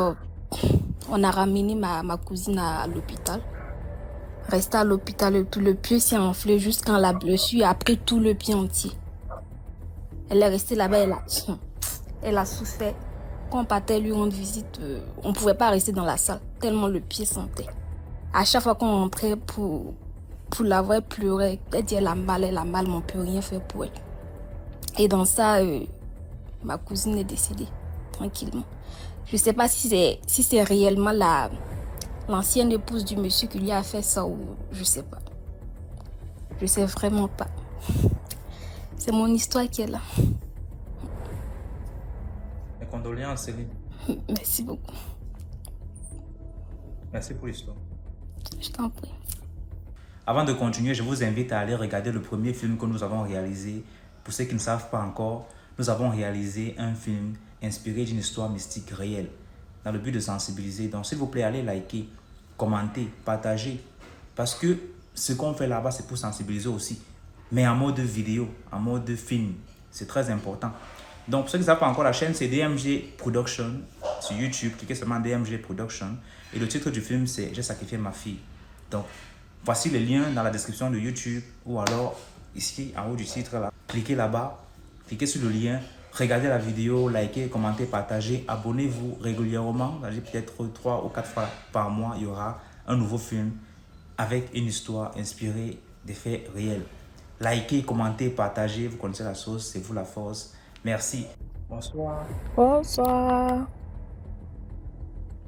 on a ramené ma cousine à l'hôpital. Restée à l'hôpital, tout le pied s'est enflé jusqu'à la blessure, après tout le pied entier. Elle est restée là-bas, elle a souffert. Quand on partait lui rendre visite, on ne pouvait pas rester dans la salle, tellement le pied sentait. À chaque fois qu'on rentrait pour la voir, elle pleurait. Elle dit elle a mal, mais on ne peut rien faire pour elle. Et dans ça, ma cousine est décédée, tranquillement. Je ne sais pas si c'est réellement l'ancienne épouse du monsieur qui lui a fait ça ou je ne sais pas. Je ne sais vraiment pas. C'est mon histoire qui est là. Mes condoléances, Céline. Merci beaucoup. Merci pour l'histoire. Je t'en prie. Avant de continuer, je vous invite à aller regarder le premier film que nous avons réalisé. Pour ceux qui ne savent pas encore, nous avons réalisé un film inspiré d'une histoire mystique réelle dans le but de sensibiliser. Donc, s'il vous plaît, allez liker, commenter, partager. Parce que ce qu'on fait là-bas, c'est pour sensibiliser aussi. Mais en mode vidéo, en mode film. C'est très important. Donc, pour ceux qui ne savent pas encore, la chaîne, c'est DMG Production. Sur YouTube, cliquez seulement DMG Production. Et le titre du film, c'est « J'ai sacrifié ma fille ». Donc, voici les liens dans la description de YouTube ou alors ici, en haut du titre, là. Cliquez là-bas, cliquez sur le lien. Regardez la vidéo, likez, commentez, partagez, abonnez-vous régulièrement. Peut-être 3 ou 4 fois par mois, il y aura un nouveau film avec une histoire inspirée des faits réels. Likez, commentez, partagez, vous connaissez la sauce, c'est vous la force. Merci. Bonsoir. Bonsoir.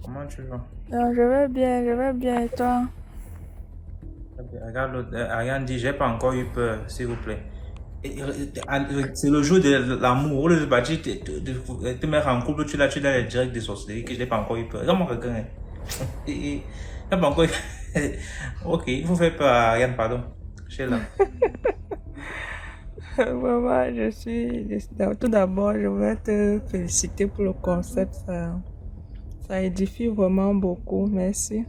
Comment tu vas? Je vais bien et toi? Regarde l'autre, Ariane dit, j'ai pas encore eu peur, s'il vous plaît. C'est le jour de l'amour. Au lieu de partir te mettre en couple, tu l'as les directs de sorcellerie que je n'ai pas encore eu peur. Regarde mon regard. Je n'ai pas encore eu peur. Ok, il faut faire peur à Ariane, pardon. Je suis là. Vraiment, tout d'abord, je voudrais te féliciter pour le concept. Ça édifie vraiment beaucoup. Merci.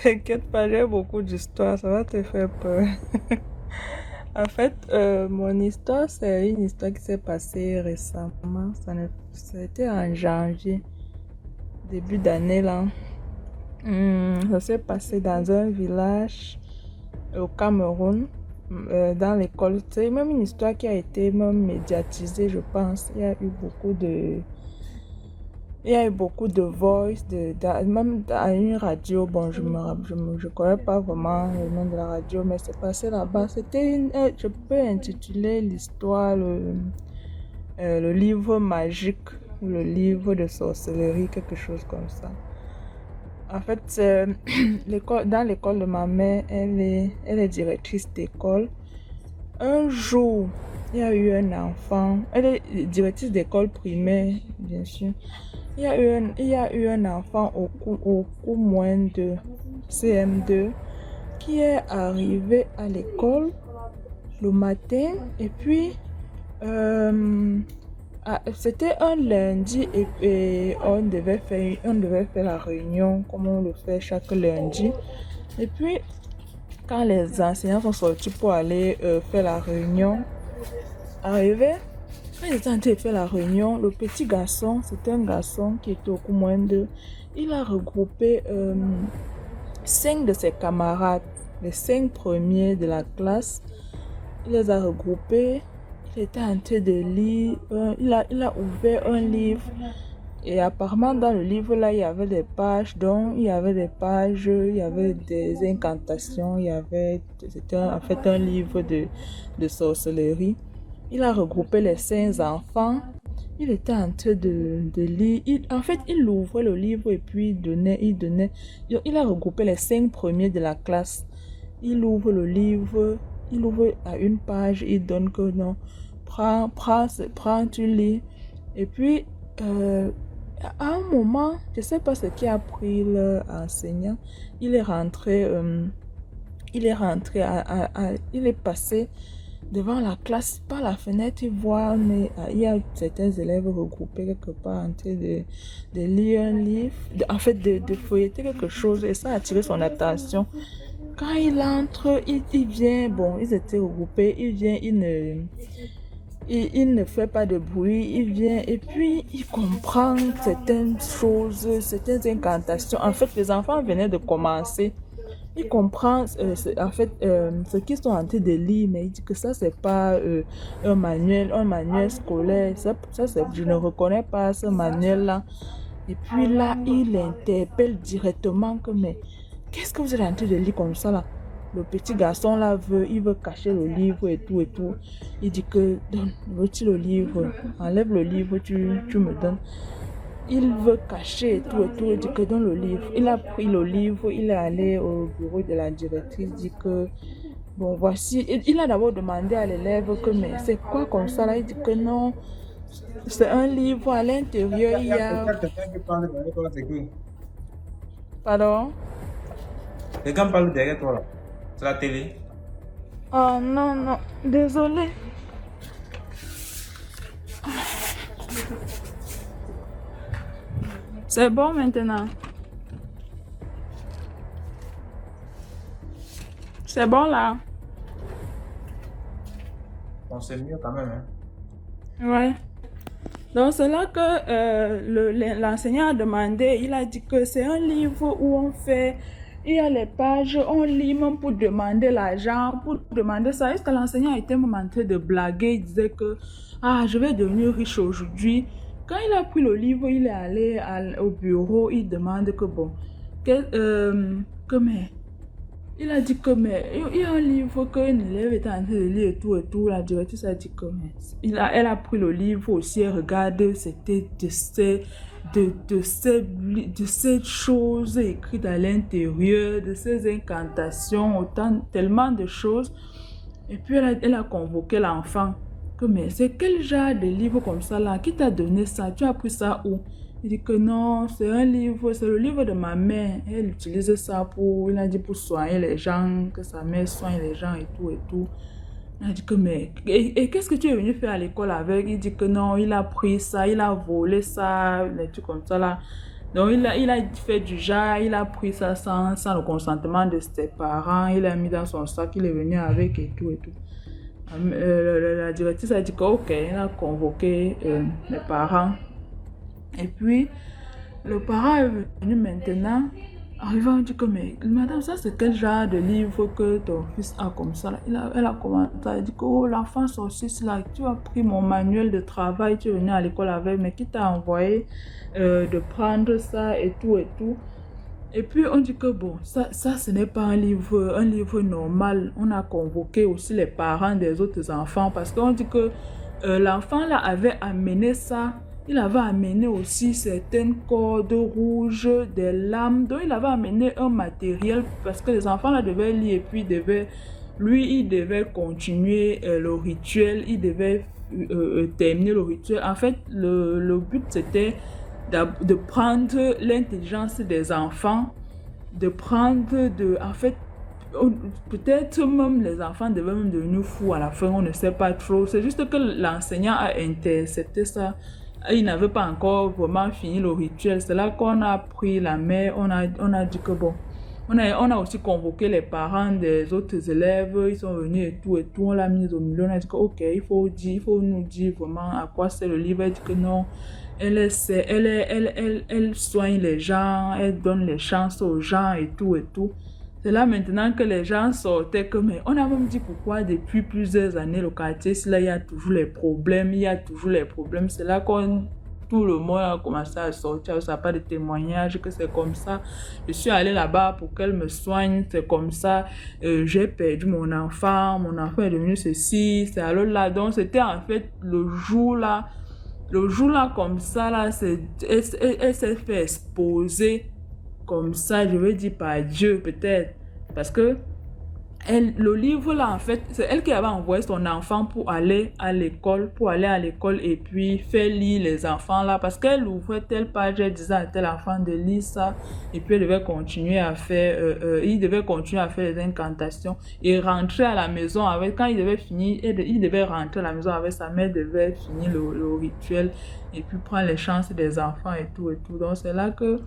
T'inquiète pas, j'ai beaucoup d'histoires. Ça va te faire peur. En fait, mon histoire, c'est une histoire qui s'est passée récemment. Ça a été en janvier, début d'année là. Ça s'est passé dans un village au Cameroun, dans l'école. C'est même une histoire qui a été même médiatisée, je pense. Il y a eu beaucoup de voice, même à une radio. Bon, je connais pas vraiment le nom de la radio, mais c'est passé là-bas. Je peux intituler l'histoire le livre magique, ou le livre de sorcellerie, quelque chose comme ça. En fait, dans l'école de ma mère, elle est directrice d'école. Un jour, il y a eu un enfant, elle est directrice d'école primaire, bien sûr. Il y a eu un enfant au cours moins de CM2 qui est arrivé à l'école le matin et puis c'était un lundi et on devait faire la réunion comme on le fait chaque lundi. Et puis quand les enseignants sont sortis pour aller faire la réunion, arrivé, quand ils étaient en train de faire la réunion, le petit garçon, c'était un garçon qui était au cours moins de, il a regroupé 5 de ses camarades, les 5 premiers de la classe. Il les a regroupés. Il était en train de lire. Il a ouvert un livre. Et apparemment, dans le livre, là, il y avait des pages. Donc, il y avait des pages, il y avait des incantations. C'était en fait un livre de sorcellerie. Il a regroupé les 5 enfants. Il était en train de lire. En fait, il ouvrait le livre et puis il donnait. Il a regroupé les 5 premiers de la classe. Il ouvre le livre. Il ouvre à une page. Il donne que non. Prends, tu lis. Et puis, à un moment, je ne sais pas ce qui a pris l'enseignant. Il est rentré. Il est passé devant la classe, par la fenêtre, il voit, mais il y a certains élèves regroupés quelque part en train de lire un livre, de feuilleter quelque chose, et ça a attiré son attention. Quand il entre, il vient, bon, ils étaient regroupés, il vient, il ne fait pas de bruit, il vient et puis il comprend certaines choses, certaines incantations. En fait, les enfants venaient de commencer. Il comprend ce qu'ils sont en train de lire, mais il dit que ça, c'est pas un manuel scolaire. Ça, je ne reconnais pas ce manuel-là. Et puis là, il interpelle directement que, mais qu'est-ce que vous êtes en train de lire comme ça là? Le petit garçon là il veut cacher le livre et tout. Il dit que, donne, veux-tu le livre? Enlève le livre, tu me donnes. Il veut cacher et tout. Il dit que donne le livre. Il a pris le livre, il est allé au bureau de la directrice, il dit que, bon, voici. Il a d'abord demandé à l'élève que, mais c'est quoi comme ça là? Il dit que non, c'est un livre, à l'intérieur, il y a... Pardon? Quelqu'un parle derrière toi là. C'est la télé. Oh non, désolé. C'est bon maintenant. C'est bon là. Bon, c'est mieux quand même. Hein. Ouais. Donc c'est là que l'enseignant a demandé, il a dit que c'est un livre où on fait, il y a les pages, on lit même pour demander l'argent, pour demander ça. Est-ce que l'enseignant était même en train de blaguer, il disait que je vais devenir riche aujourd'hui. Quand il a pris le livre, il est allé au bureau, il demande que bon, mais il a dit que mais il y a un livre qu'un élève était en train de lire et tout. La directrice a dit que mais elle a pris le livre aussi, elle regarde, c'était de ces choses écrites à l'intérieur, de ces incantations, tellement de choses. Et puis elle a convoqué l'enfant. Mais c'est quel genre de livre comme ça là? Qui t'a donné ça? Tu as pris ça où? Il dit que non, c'est un livre, c'est le livre de ma mère. Elle utilise ça pour soigner les gens, que sa mère soigne les gens et tout. Il a dit que mais, et qu'est-ce que tu es venu faire à l'école avec? Il dit que non, il a pris ça, il a volé ça, des trucs comme ça là. Donc il a fait du genre, il a pris ça sans le consentement de ses parents, il a mis dans son sac, il est venu avec et tout. La directrice a dit que ok, elle a convoqué les parents. Et puis, le parent est venu maintenant. Arrivant, on dit que mais madame, ça c'est quel genre de livre que ton fils a comme ça là? Elle a commencé, elle dit que oh, l'enfant sorcier là, tu as pris mon manuel de travail, tu es venu à l'école avec, mais qui t'a envoyé de prendre ça et tout. Et puis on dit que bon, ça ce n'est pas un livre normal. On a convoqué aussi les parents des autres enfants parce qu'on dit que l'enfant là avait amené ça. Il avait amené aussi certaines cordes rouges, des lames. Donc il avait amené un matériel parce que les enfants là devaient lire et puis il devait continuer le rituel. Il devait terminer le rituel. En fait, le but c'était de prendre l'intelligence des enfants, en fait, peut-être même les enfants devaient même devenir fous à la fin, on ne sait pas trop. C'est juste que l'enseignant a intercepté ça. Il n'avait pas encore vraiment fini le rituel. C'est là qu'on a pris la mère, on a dit que bon, On a aussi convoqué les parents des autres élèves, ils sont venus et tout, on l'a mis au milieu, on a dit que ok, il faut nous dire vraiment à quoi c'est le livre. Elle dit que non, elle soigne les gens, elle donne les chances aux gens et tout et tout. C'est là maintenant que les gens sortaient que, mais on a même dit pourquoi depuis plusieurs années, le quartier, là, il y a toujours les problèmes, C'est là qu'on tout le monde a commencé à sortir, ça n'a pas de témoignage, que c'est comme ça. Je suis allée là-bas pour qu'elle me soigne, c'est comme ça. J'ai perdu mon enfant est devenu ceci, c'est alors là. Donc, c'était en fait le jour là, comme ça, là, elle s'est fait exposer comme ça, je veux dire par Dieu peut-être. Parce que le livre là, en fait, c'est elle qui avait envoyé son enfant pour aller à l'école et puis faire lire les enfants là. Parce qu'elle ouvrait telle page, elle disait à tel enfant de lire ça. Et puis elle devait continuer à faire, il devait continuer à faire les incantations. Et rentrer à la maison avec, quand il devait finir, il devait rentrer à la maison avec sa mère, devait finir le rituel. Et puis prendre les chances des enfants et tout et tout. Donc c'est là que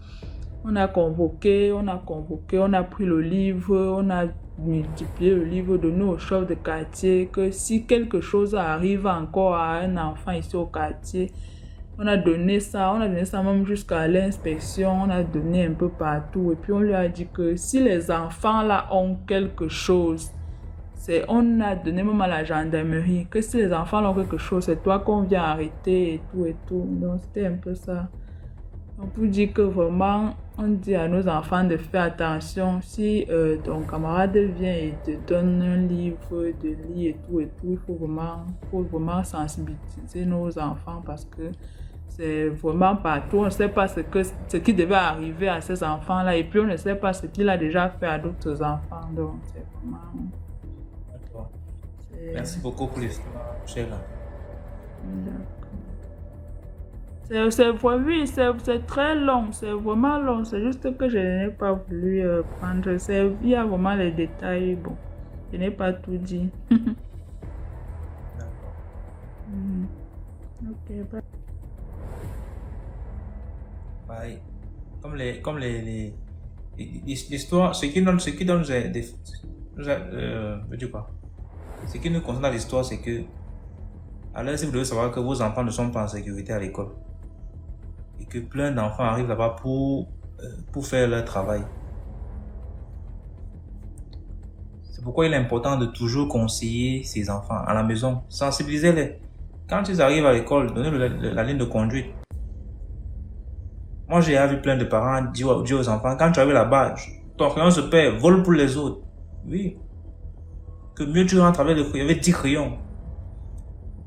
on a convoqué, on a pris le livre, on a multiplié le livre, donné au chef de quartier que si quelque chose arrive encore à un enfant ici au quartier, on a donné ça même jusqu'à l'inspection, on a donné un peu partout et puis on lui a dit que si les enfants là ont quelque chose, on a donné même à la gendarmerie que si les enfants ont quelque chose, c'est toi qu'on vient arrêter et tout. Donc c'était un peu ça. On peut dire que vraiment, on dit à nos enfants de faire attention. Si ton camarade vient et te donne un livre de lire et tout, il faut vraiment sensibiliser nos enfants parce que c'est vraiment partout. On ne sait pas ce qui devait arriver à ces enfants-là et puis on ne sait pas ce qu'il a déjà fait à d'autres enfants. Donc, c'est vraiment... D'accord. Merci beaucoup pour l'histoire, Sheila. C'est très long, c'est vraiment long. C'est juste que je n'ai pas voulu prendre. Il y a vraiment les détails. Bon, je n'ai pas tout dit. D'accord. Ok, bye. Bye. Comme l'histoire, ce qui donne je dis quoi? Ce qui nous concerne dans l'histoire, c'est que, alors si vous devez savoir que vos enfants ne sont pas en sécurité à l'école, et que plein d'enfants arrivent là-bas pour faire leur travail. C'est pourquoi il est important de toujours conseiller ses enfants à la maison, sensibiliser-les. Quand ils arrivent à l'école, donnez-leur la ligne de conduite. Moi, j'ai vu plein de parents dire aux enfants, quand tu arrives là-bas, ton crayon se perd, vole pour les autres. Oui. Que mieux tu rentres avec 10 crayons.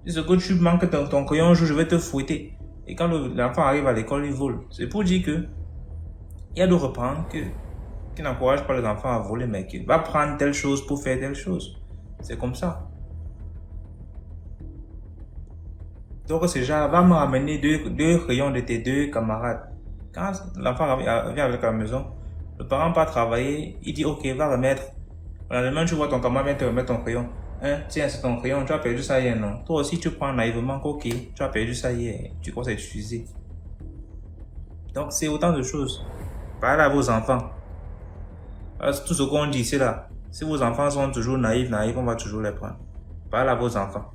Si ce que tu manques ton crayon, je vais te fouetter. Et quand l'enfant arrive à l'école, il vole. C'est pour dire que il y a d'autres parents qui n'encouragent pas les enfants à voler, mais qui va prendre telle chose pour faire telle chose. C'est comme ça. Donc, ce genre va me ramener deux crayons de tes deux camarades. Quand l'enfant vient avec à la maison, le parent part travailler, il dit ok, va remettre. Le lendemain, tu vois ton camarade vient te remettre ton crayon. Tiens, c'est ton crayon, tu as perdu ça hier, non? Toi aussi, tu prends naïvement, ok, tu as perdu ça hier, tu commences à utiliser. Donc, c'est autant de choses. Parlez à vos enfants. Tout ce qu'on dit, c'est là. Si vos enfants sont toujours naïfs, on va toujours les prendre. Parlez à vos enfants.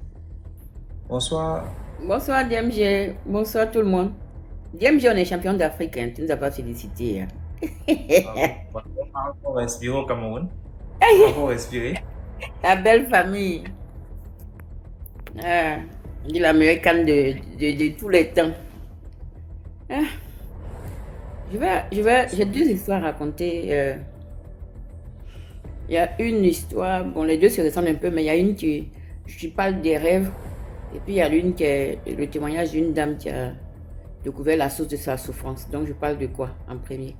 Bonsoir. Bonsoir DMG, bonsoir tout le monde. DMG, on est champion d'Afrique, hein. Tu nous as pas félicité. Hein. On va respirer au Cameroun. On va respirer. La belle famille. Ah, dit la meilleure canne de tous les temps. Ah. J'ai deux histoires à raconter. Il y a une histoire, bon, les deux se ressemblent un peu, mais il y a une qui parle des rêves. Et puis il y a l'une qui est le témoignage d'une dame qui a découvert la source de sa souffrance. Donc je parle de quoi en premier?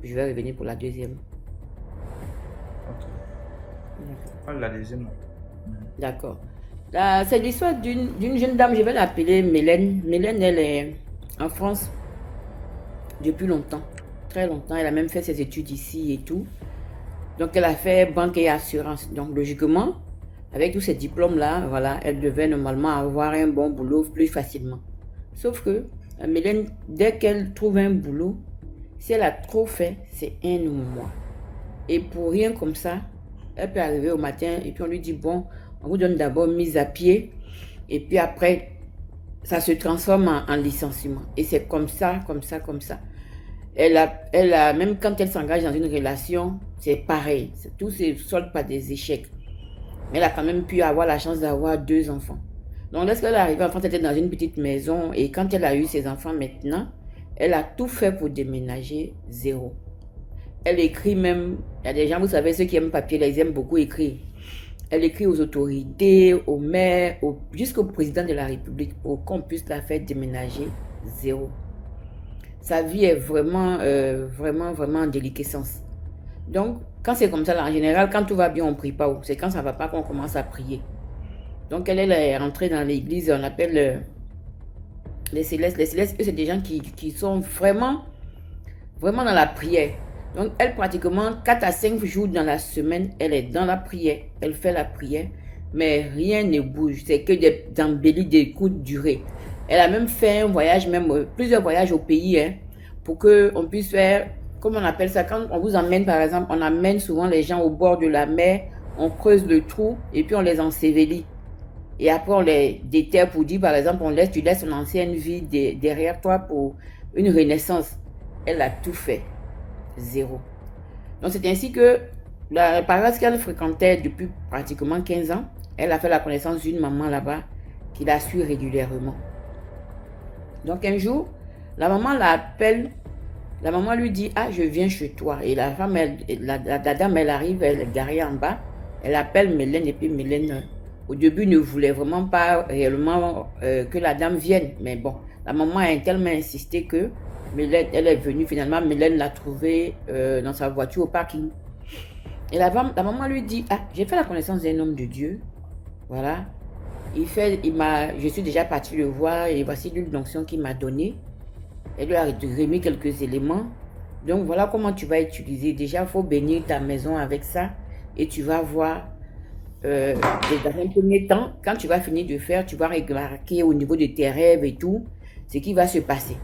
Je vais revenir pour la deuxième. Ok. Parle de la deuxième. D'accord. C'est l'histoire d'une jeune dame, je vais l'appeler Mélène. Mélène, elle est en France depuis longtemps, très longtemps. Elle a même fait ses études ici et tout. Donc elle a fait banque et assurance. Donc logiquement, avec tous ces diplômes-là, voilà, elle devait normalement avoir un bon boulot plus facilement. Sauf que Mélène, dès qu'elle trouve un boulot, si elle a trop fait, c'est 1 mois. Et pour rien comme ça, elle peut arriver au matin et puis on lui dit, bon, on vous donne d'abord mise à pied et puis après, ça se transforme en licenciement. Et c'est comme ça. Même quand elle s'engage dans une relation, c'est pareil. Tout se solde par des échecs. Mais elle a quand même pu avoir la chance d'avoir 2 enfants. Donc, lorsqu'elle est arrivée en France, elle était dans une petite maison. Et quand elle a eu ses enfants maintenant, elle a tout fait pour déménager, 0. Elle écrit même, il y a des gens, vous savez, ceux qui aiment papier, là, ils aiment beaucoup écrire. Elle écrit aux autorités, aux maires, jusqu'au président de la République pour qu'on puisse la faire déménager, 0. Sa vie est vraiment en déliquescence. Donc, quand c'est comme ça, là, en général, quand tout va bien, on ne prie pas. C'est quand ça ne va pas qu'on commence à prier. Donc, elle est rentrée dans l'église, on appelle les célestes. Les célestes, eux, c'est des gens qui sont vraiment dans la prière. Donc, elle, pratiquement 4 à 5 jours dans la semaine, elle est dans la prière. Elle fait la prière, mais rien ne bouge. C'est que des embellis de courte durée. Elle a même fait un voyage, plusieurs voyages au pays, hein, pour qu'on puisse faire, comment on appelle ça, quand on vous emmène, par exemple, on amène souvent les gens au bord de la mer, on creuse le trou et puis on les ensevelit. Et après, on les déterre pour dire, par exemple, tu laisses ton ancienne vie derrière toi pour une renaissance. Elle a tout fait. 0. Donc, c'est ainsi que la paroisse qu'elle fréquentait depuis pratiquement 15 ans, elle a fait la connaissance d'une maman là-bas qui la suit régulièrement. Donc, un jour, la maman l'appelle. La maman lui dit, ah, je viens chez toi. Et la femme, la dame, elle arrive, elle est garée en bas. Elle appelle Mélène et puis Mélène, au début, ne voulait vraiment pas réellement que la dame vienne. Mais bon, la maman a tellement insisté que Mélène, elle est venue. Finalement, Mélène l'a trouvée dans sa voiture au parking. Et la maman lui dit, ah, j'ai fait la connaissance d'un homme de Dieu. Voilà. Je suis déjà partie le voir et voici l'onction qu'il m'a donnée. Elle lui a remis quelques éléments. Donc, voilà comment tu vas utiliser. Déjà, il faut bénir ta maison avec ça. Et tu vas voir, dans un premier temps, quand tu vas finir de faire, tu vas remarquer au niveau de tes rêves et tout, ce qui va se passer.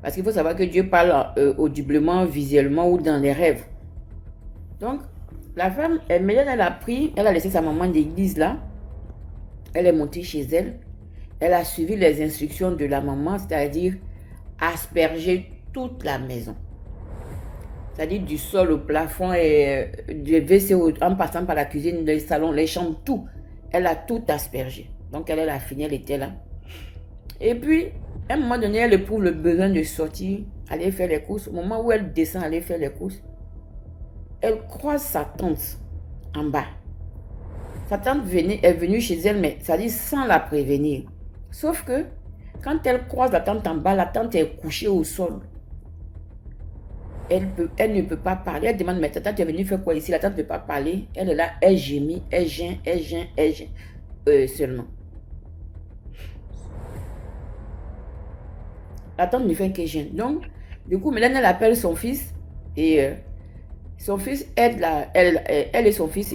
Parce qu'il faut savoir que Dieu parle audiblement, visuellement ou dans les rêves. Donc, la femme, Mélène, elle a laissé sa maman d'église là. Elle est montée chez elle. Elle a suivi les instructions de la maman, c'est-à-dire asperger toute la maison. C'est-à-dire du sol au plafond et du WC en passant par la cuisine, les salons, les chambres, tout. Elle a tout aspergé. Donc elle a fini, elle était là. Et puis, à un moment donné, elle éprouve le besoin de sortir, aller faire les courses. Au moment où elle descend, aller faire les courses, elle croise sa tante en bas. Sa tante est venue chez elle, mais ça dit sans la prévenir. Sauf que, quand elle croise la tante en bas, la tante est couchée au sol. Elle ne peut pas parler. Elle demande, mais ta tante est venue faire quoi ici? La tante ne peut pas parler. Elle est là, elle gémit, elle gêne seulement. La tante ne fait que gêne. Donc, du coup, Mélène, elle appelle son fils et son fils aide elle et son fils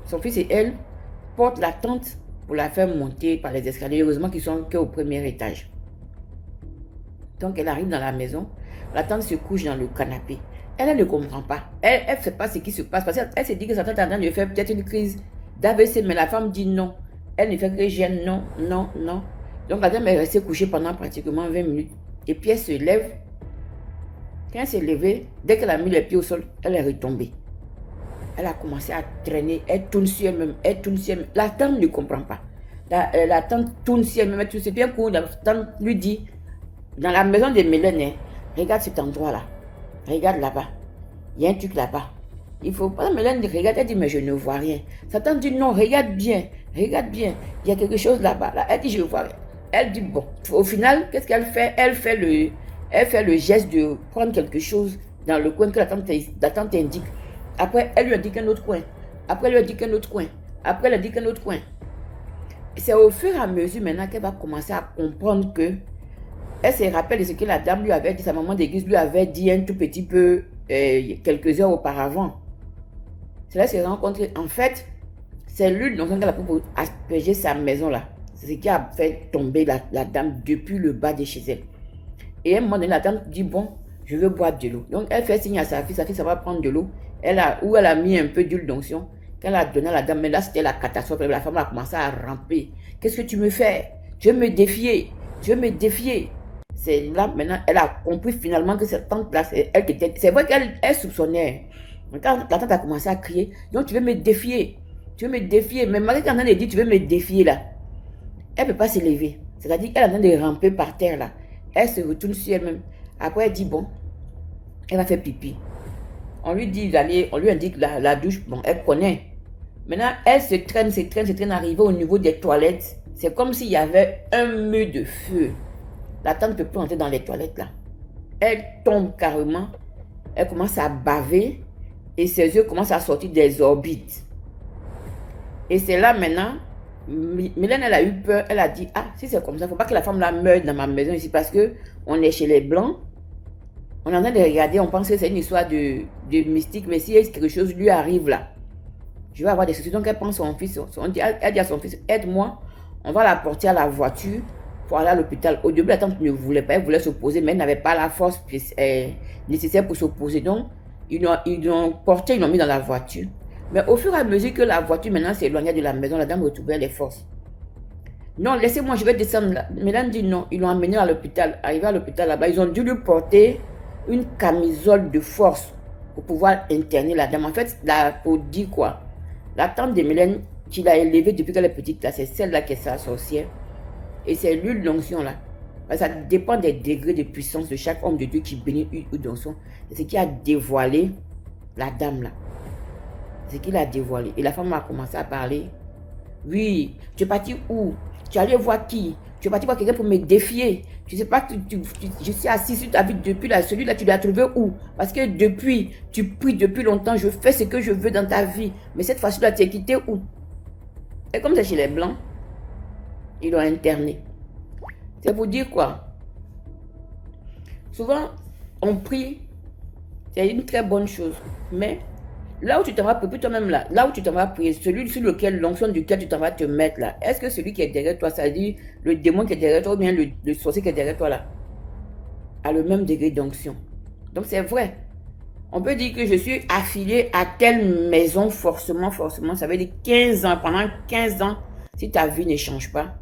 son fils et elle portent la tante pour la faire monter par les escaliers. Heureusement qu'ils sont qu'au premier étage. Donc, elle arrive dans la maison. La tante se couche dans le canapé. Elle ne comprend pas. Elle ne sait pas ce qui se passe. Parce qu'elle se dit que sa tante est en train de faire peut-être une crise d'AVC. Mais la femme dit non. Elle ne fait que gêne. Non. Donc, la dame est restée couchée pendant pratiquement 20 minutes. Et puis, elle se lève. Quand elle s'est levée, dès qu'elle a mis les pieds au sol, elle est retombée. Elle a commencé à traîner. Elle tourne sur elle-même. La tante ne comprend pas. La tante tourne sur elle-même. C'est bien cool. La tante lui dit, dans la maison de Mélène, regarde cet endroit-là. Regarde là-bas. Il y a un truc là-bas. Il faut pas. Mélène regarde. Elle dit, mais je ne vois rien. Sa tante dit, non, regarde bien. Regarde bien. Il y a quelque chose là-bas. Là. Elle dit, je vois rien. Elle dit, bon. Au final, qu'est-ce qu'elle fait? Elle fait le geste de prendre quelque chose dans le coin que la tante indique. Après, elle lui indique un autre coin. Après, elle lui indique un autre coin. Après, elle indique un autre coin. C'est au fur et à mesure maintenant qu'elle va commencer à comprendre que elle se rappelle de ce que la dame lui avait dit, sa maman d'église lui avait dit un tout petit peu quelques heures auparavant. C'est là qu'elle s'est rencontrée. En fait, c'est l'une dont elle a pour asperger sa maison là. C'est ce qui a fait tomber la dame depuis le bas de chez elle. Et à un moment donné, la dame dit, bon, je veux boire de l'eau. Donc, elle fait signe à sa fille, ça va prendre de l'eau. Elle a mis un peu d'huile d'onction. Qu'elle a donné à la dame, mais là, c'était la catastrophe. La femme a commencé à ramper. Qu'est-ce que tu me fais? Je veux me défier. C'est là, maintenant, elle a compris finalement que cette tante-là, c'est elle qui était. C'est vrai qu'elle soupçonnait. Quand la tante a commencé à crier, donc tu veux me défier. Mais Marie, quand elle dit tu veux me défier là, elle ne peut pas se lever. C'est-à-dire qu'elle est en train de ramper par terre là. Elle se retourne sur elle-même. Après, elle dit bon, elle va faire pipi. On lui dit d'aller, on lui indique la douche. Bon, elle connaît. Maintenant, elle se traîne, arrivée au niveau des toilettes. C'est comme s'il y avait un mur de feu. La tante ne peut plus entrer dans les toilettes là. Elle tombe carrément. Elle commence à baver et ses yeux commencent à sortir des orbites. Et c'est là maintenant, Mylène, elle a eu peur. Elle a dit, ah, si c'est comme ça, il ne faut pas que la femme là meure dans ma maison ici parce qu'on est chez les Blancs. On est en train de regarder, on pense que c'est une histoire de mystique, mais si quelque chose lui arrive là, je vais avoir des soucis. Donc elle prend son fils, elle dit à son fils, aide-moi, on va la porter à la voiture pour aller à l'hôpital. Au début, la tante ne voulait pas, elle voulait s'opposer, mais elle n'avait pas la force nécessaire pour s'opposer. Donc, ils l'ont porté, ils l'ont mis dans la voiture. Mais au fur et à mesure que la voiture maintenant s'éloignait de la maison, la dame retrouvait les forces. Non, laissez-moi, je vais descendre là. Mélanie dit non, ils l'ont emmené à l'hôpital. Arrivé à l'hôpital là-bas, ils ont dû lui porter une camisole de force pour pouvoir interner la dame. En fait, pour dire quoi? La tante de Mylène, qui l'a élevée depuis qu'elle est petite, c'est celle-là qui est sa sorcière. Et c'est l'huile d'onction là. Ça dépend des degrés de puissance de chaque homme de Dieu qui bénit l'huile d'onction. C'est ce qui a dévoilé la dame là. C'est ce qu'il a dévoilé. Et la femme a commencé à parler. Oui, tu es parti où? Tu es allé voir qui? Tu es parti voir quelqu'un pour me défier. Tu ne sais pas que je suis assis sur ta vie depuis là. Celui-là, tu l'as trouvé où? Parce que depuis, tu pries depuis longtemps. Je fais ce que je veux dans ta vie. Mais cette fois-ci, tu es quitté où? Et comme c'est chez les Blancs, ils l'ont interné. C'est pour dire quoi? Souvent, on prie. C'est une très bonne chose. Mais là où tu t'en vas prier, toi-même là où tu t'en vas prier, celui sur lequel, l'onction duquel tu t'en vas te mettre là, est-ce que celui qui est derrière toi, ça dit le démon qui est derrière toi ou bien le sorcier qui est derrière toi là, a le même degré d'onction? Donc c'est vrai. On peut dire que je suis affilié à telle maison forcément, ça veut dire 15 ans, pendant 15 ans, si ta vie ne change pas,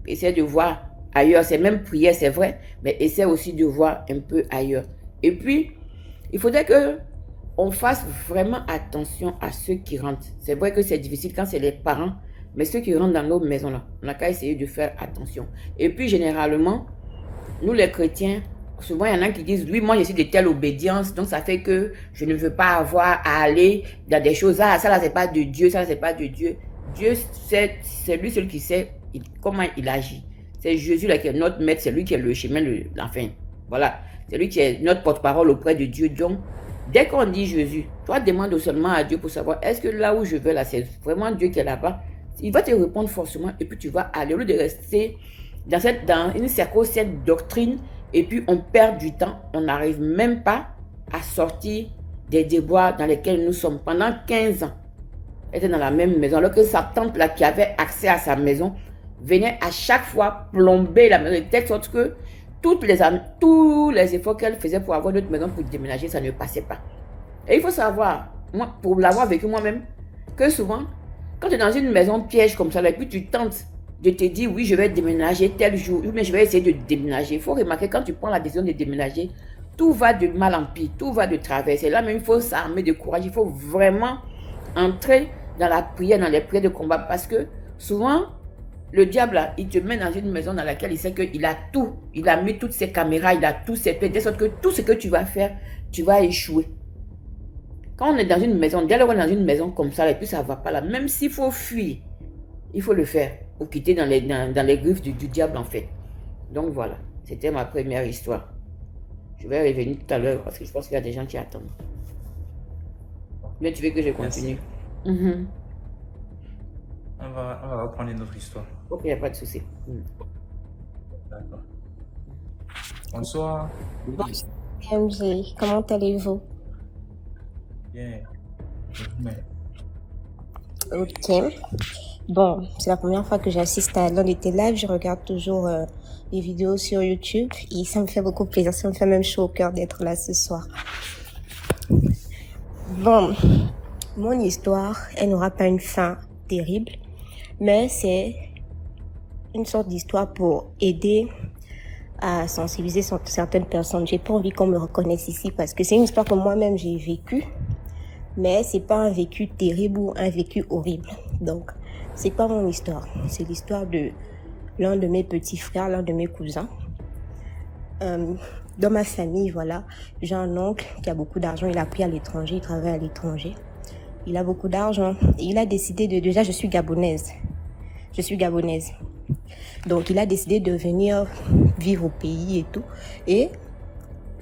essaie de voir ailleurs, c'est même prière, c'est vrai, mais essaie aussi de voir un peu ailleurs. Et puis, il faudrait que on fasse vraiment attention à ceux qui rentrent. C'est vrai que c'est difficile quand c'est les parents, mais ceux qui rentrent dans nos maisons là, on n'a qu'à essayer de faire attention. Et puis généralement, nous les chrétiens, souvent il y en a qui disent, oui, moi je suis de telle obédience, donc ça fait que je ne veux pas avoir à aller dans des choses, ah ça là c'est pas de Dieu, ça là c'est pas de Dieu. Dieu, c'est lui seul qui sait comment il agit. C'est Jésus là qui est notre maître, c'est lui qui est le chemin, l'enfin. Voilà, c'est lui qui est notre porte-parole auprès de Dieu. Donc, dès qu'on dit Jésus, toi demande seulement à Dieu pour savoir, est-ce que là où je vais là, c'est vraiment Dieu qui est là-bas? Il va te répondre forcément et puis tu vas aller, au lieu de rester dans une cette doctrine et puis on perd du temps, on n'arrive même pas à sortir des déboires dans lesquels nous sommes. Pendant 15 ans, elle était dans la même maison, alors que sa tante là qui avait accès à sa maison venait à chaque fois plomber la maison de telle sorte que tous les efforts qu'elle faisait pour avoir notre maison pour déménager, ça ne passait pas. Et il faut savoir, moi, pour l'avoir vécu moi-même, que souvent, quand tu es dans une maison piège comme ça, et puis tu tentes de te dire, oui, je vais déménager tel jour, mais je vais essayer de déménager. Il faut remarquer, quand tu prends la décision de déménager, tout va de mal en pire, tout va de travers. Et là même, il faut s'armer de courage, il faut vraiment entrer dans la prière, dans les prières de combat, parce que souvent, le diable, là, il te met dans une maison dans laquelle il sait qu'il a tout. Il a mis toutes ses caméras, il a tous ses pieds, de sorte que tout ce que tu vas faire, tu vas échouer. Quand on est dans une maison, dès lors qu'on est dans une maison comme ça, et puis ça ne va pas là, même s'il faut fuir, il faut le faire pour quitter dans les griffes du diable en fait. Donc voilà, c'était ma première histoire. Je vais revenir tout à l'heure parce que je pense qu'il y a des gens qui attendent. Mais tu veux que je continue? On va reprendre une autre histoire. Ok, il n'y a pas de souci. D'accord. Bonsoir. MJ, comment allez-vous? Bien. Mais... Ok. Bon, c'est la première fois que j'assiste à l'un de tes lives. Je regarde toujours les vidéos sur YouTube et ça me fait beaucoup plaisir. Ça me fait même chaud au cœur d'être là ce soir. Bon, mon histoire, elle n'aura pas une fin terrible, mais c'est une sorte d'histoire pour aider à sensibiliser certaines personnes. J'ai pas envie qu'on me reconnaisse ici parce que c'est une histoire que moi-même j'ai vécue, mais c'est pas un vécu terrible ou un vécu horrible. Donc, c'est pas mon histoire. C'est l'histoire de l'un de mes petits frères, l'un de mes cousins. Dans ma famille, voilà, j'ai un oncle qui a beaucoup d'argent. Il a pris à l'étranger, il travaille à l'étranger. Il a beaucoup d'argent. Et il a décidé de... Déjà, je suis gabonaise. Donc, il a décidé de venir vivre au pays et tout.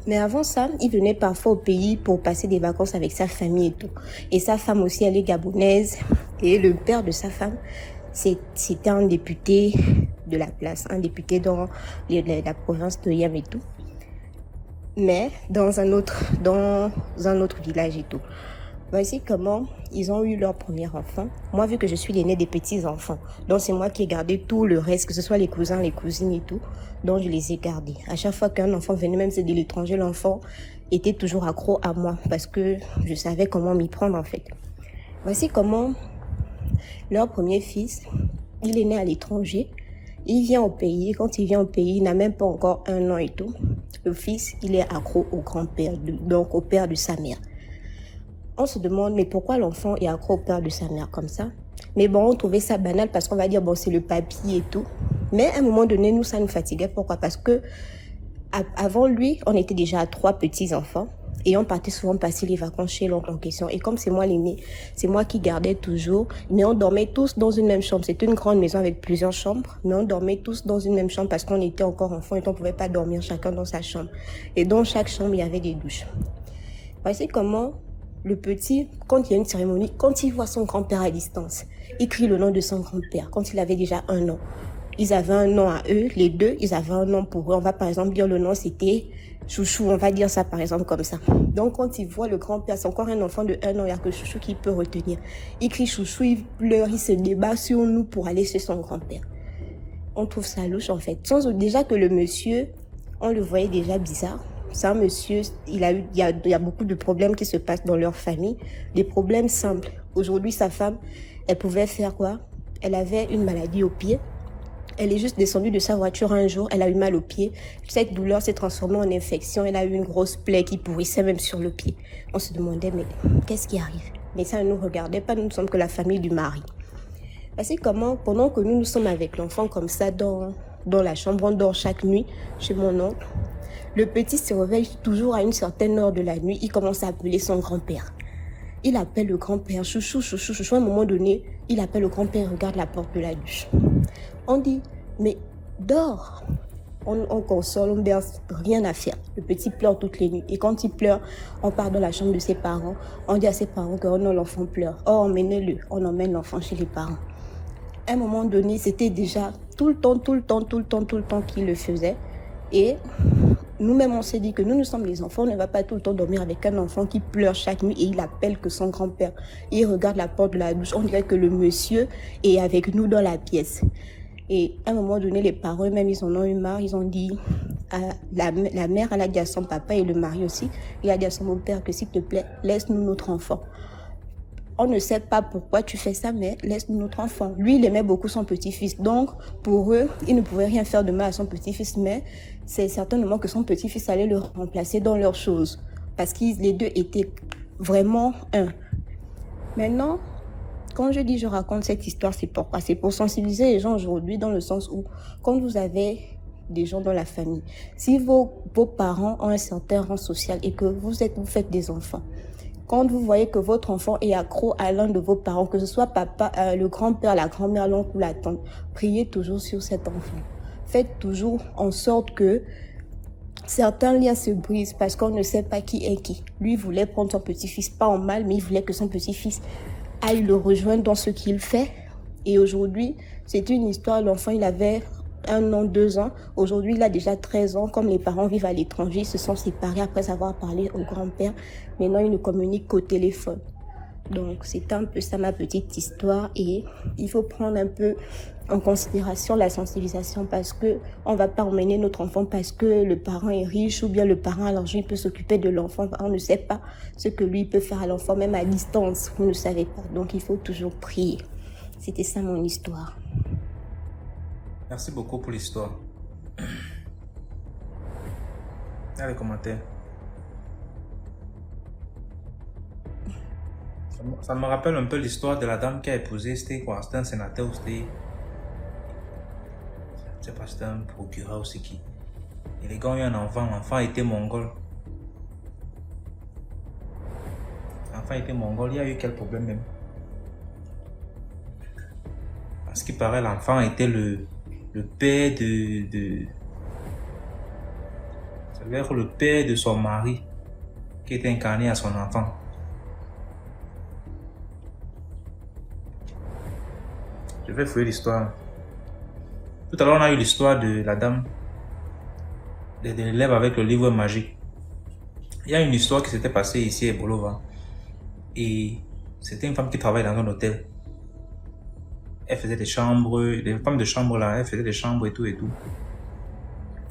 Mais avant ça, il venait parfois au pays pour passer des vacances avec sa famille et tout. Et sa femme aussi, elle est gabonaise. Et le père de sa femme, c'était un député de la place, un député dans la province de Yam et tout. Mais dans un autre village et tout. Voici comment ils ont eu leur premier enfant. Moi, vu que je suis l'aînée des petits-enfants, donc c'est moi qui ai gardé tout le reste, que ce soit les cousins, les cousines et tout, donc je les ai gardés. À chaque fois qu'un enfant venait, même c'est de l'étranger, l'enfant était toujours accro à moi parce que je savais comment m'y prendre en fait. Voici comment leur premier fils, il est né à l'étranger, il vient au pays. Quand il vient au pays, il n'a même pas encore 1 an et tout. Le fils, il est accro au grand-père, donc au père de sa mère. On se demande, mais pourquoi l'enfant est accro au père de sa mère comme ça? Mais bon, on trouvait ça banal parce qu'on va dire, bon, c'est le papy et tout. Mais à un moment donné, nous, ça nous fatiguait. Pourquoi? Parce que avant lui, on était déjà à 3 petits-enfants et on partait souvent passer les vacances chez l'oncle en question. Et comme c'est moi l'aîné, c'est moi qui gardais toujours. Mais on dormait tous dans une même chambre. C'était une grande maison avec plusieurs chambres, mais on dormait tous dans une même chambre parce qu'on était encore enfants et on ne pouvait pas dormir chacun dans sa chambre. Et dans chaque chambre, il y avait des douches. Voici comment... Le petit, quand il y a une cérémonie, quand il voit son grand-père à distance, il crie le nom de son grand-père quand il avait déjà 1 an. Ils avaient un nom à eux, les deux, ils avaient un nom pour eux. On va par exemple dire le nom, c'était Chouchou, on va dire ça par exemple comme ça. Donc quand il voit le grand-père, c'est encore un enfant de 1 an, il n'y a que Chouchou qui peut retenir. Il crie Chouchou, il pleure, il se débat sur nous pour aller chez son grand-père. On trouve ça louche en fait. Déjà que le monsieur, on le voyait déjà bizarre. C'est un monsieur, il y a beaucoup de problèmes qui se passent dans leur famille. Des problèmes simples. Aujourd'hui, sa femme, elle pouvait faire quoi? Elle avait une maladie au pied. Elle est juste descendue de sa voiture un jour. Elle a eu mal au pied. Cette douleur s'est transformée en infection. Elle a eu une grosse plaie qui pourrissait même sur le pied. On se demandait, mais qu'est-ce qui arrive? Mais ça ne nous regardait pas. Nous ne sommes que la famille du mari. C'est comment, pendant que nous sommes avec l'enfant comme ça dans la chambre, on dort chaque nuit chez mon oncle. Le petit se réveille toujours à une certaine heure de la nuit. Il commence à appeler son grand-père. Il appelle le grand-père, chouchou, chouchou, chouchou. À un moment donné, il appelle le grand-père, regarde la porte de la douche. On dit, mais dors. On console, on berce, rien à faire. Le petit pleure toutes les nuits. Et quand il pleure, on part dans la chambre de ses parents. On dit à ses parents que oh non, l'enfant pleure. Oh, emmenez-le. On emmène l'enfant chez les parents. À un moment donné, c'était déjà tout le temps qu'il le faisait. Et nous-mêmes, on s'est dit que nous sommes les enfants, on ne va pas tout le temps dormir avec un enfant qui pleure chaque nuit et il appelle que son grand-père. Il regarde la porte de la douche, on dirait que le monsieur est avec nous dans la pièce. Et à un moment donné, les parents eux-mêmes, ils en ont eu marre, ils ont dit, la mère, elle a dit à son papa et le mari aussi, il a dit à son beau-père que s'il te plaît, laisse-nous notre enfant. On ne sait pas pourquoi tu fais ça, mais laisse-nous notre enfant. Lui, il aimait beaucoup son petit-fils. Donc, pour eux, il ne pouvait rien faire de mal à son petit-fils, mais c'est certainement que son petit-fils allait le remplacer dans leurs choses. Parce que les deux étaient vraiment un. Maintenant, quand je dis je raconte cette histoire, c'est pourquoi? C'est pour sensibiliser les gens aujourd'hui dans le sens où, quand vous avez des gens dans la famille, si vos parents ont un certain rang social et que vous faites des enfants, quand vous voyez que votre enfant est accro à l'un de vos parents, que ce soit papa, le grand-père, la grand-mère, l'oncle ou la tante, priez toujours sur cet enfant. Faites toujours en sorte que certains liens se brisent parce qu'on ne sait pas qui est qui. Lui voulait prendre son petit-fils, pas en mal, mais il voulait que son petit-fils aille le rejoindre dans ce qu'il fait. Et aujourd'hui, c'est une histoire, l'enfant, il avait 1 an, 2 ans. Aujourd'hui, il a déjà 13 ans. Comme les parents vivent à l'étranger, ils se sont séparés après avoir parlé au grand-père. Maintenant, ils ne communiquent qu'au téléphone. Donc, c'est un peu ça ma petite histoire et il faut prendre un peu en considération la sensibilisation parce que on va pas emmener notre enfant parce que le parent est riche ou bien le parent a l'argent, il peut s'occuper de l'enfant. On ne sait pas ce que lui peut faire à l'enfant, même à distance. Vous ne savez pas. Donc, il faut toujours prier. C'était ça mon histoire. Merci beaucoup pour l'histoire. Dans les commentaires. Ça me rappelle un peu l'histoire de la dame qui a épousé, c'était quoi? C'était un sénateur ou c'était... Je sais pas, c'était un procureur ou c'est qui. Et les gars ont eu un enfant, l'enfant était mongol. L'enfant était mongol, il y a eu quel problème même? Parce qu'il paraît l'enfant était le père ça devait être le père de son mari qui était incarné à son enfant. Je vais fouiller l'histoire. Tout à l'heure, on a eu l'histoire de la dame, de l'élève avec le livre magique. Il y a une histoire qui s'était passée ici à Bolova. Et c'était une femme qui travaillait dans un hôtel. Elle faisait des chambres, des femmes de chambre là, elle faisait des chambres et tout et tout.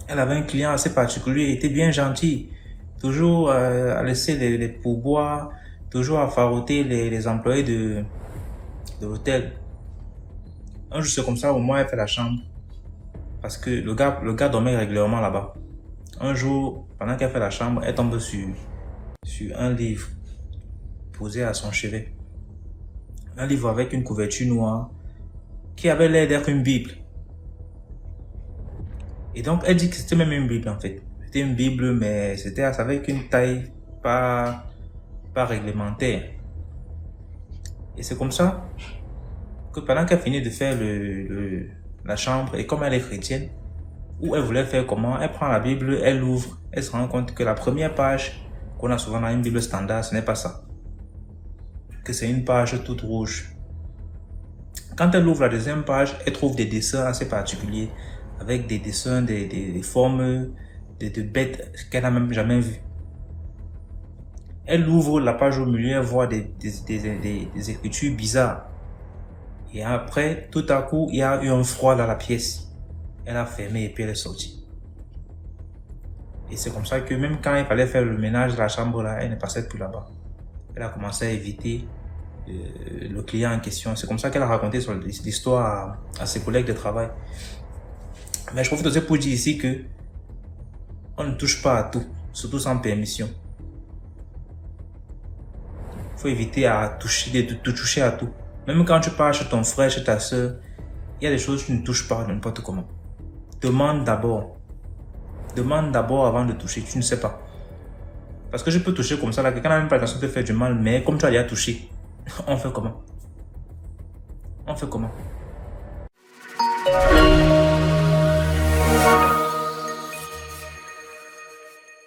Elle avait un client assez particulier, il était bien gentil. Toujours à laisser les pourboires, toujours à faroter les employés de l'hôtel. Un jour, c'est comme ça, au moins, elle fait la chambre. Parce que le gars dormait régulièrement là-bas. Un jour, pendant qu'elle fait la chambre, elle tombe sur un livre posé à son chevet. Un livre avec une couverture noire qui avait l'air d'être une Bible. Et donc, elle dit que c'était même une Bible en fait. C'était une Bible, mais c'était avec une taille pas réglementaire. Et c'est comme ça que pendant qu'elle finit de faire la chambre, et comme elle est chrétienne, où elle voulait faire comment, elle prend la Bible, elle l'ouvre, elle se rend compte que la première page qu'on a souvent dans une Bible standard, ce n'est pas ça. Que c'est une page toute rouge. Quand elle ouvre la deuxième page, elle trouve des dessins assez particuliers, avec des dessins, des formes de bêtes qu'elle n'a même jamais vues. Elle ouvre la page au milieu, elle voit des écritures bizarres. Et après, tout à coup, il y a eu un froid dans la pièce. Elle a fermé et puis elle est sortie. Et c'est comme ça que même quand il fallait faire le ménage de la chambre là, elle ne passait plus là-bas. Elle a commencé à éviter le client en question. C'est comme ça qu'elle a raconté l'histoire à ses collègues de travail. Mais je profite aussi pour dire ici que on ne touche pas à tout, surtout sans permission. Il faut éviter de toucher à tout. Même quand tu pars chez ton frère, chez ta soeur, il y a des choses que tu ne touches pas n'importe comment. Demande d'abord. Demande d'abord avant de toucher, tu ne sais pas. Parce que je peux toucher comme ça, là, quelqu'un n'a même pas l'intention de te faire du mal, mais comme tu as déjà touché, on fait comment? On fait comment?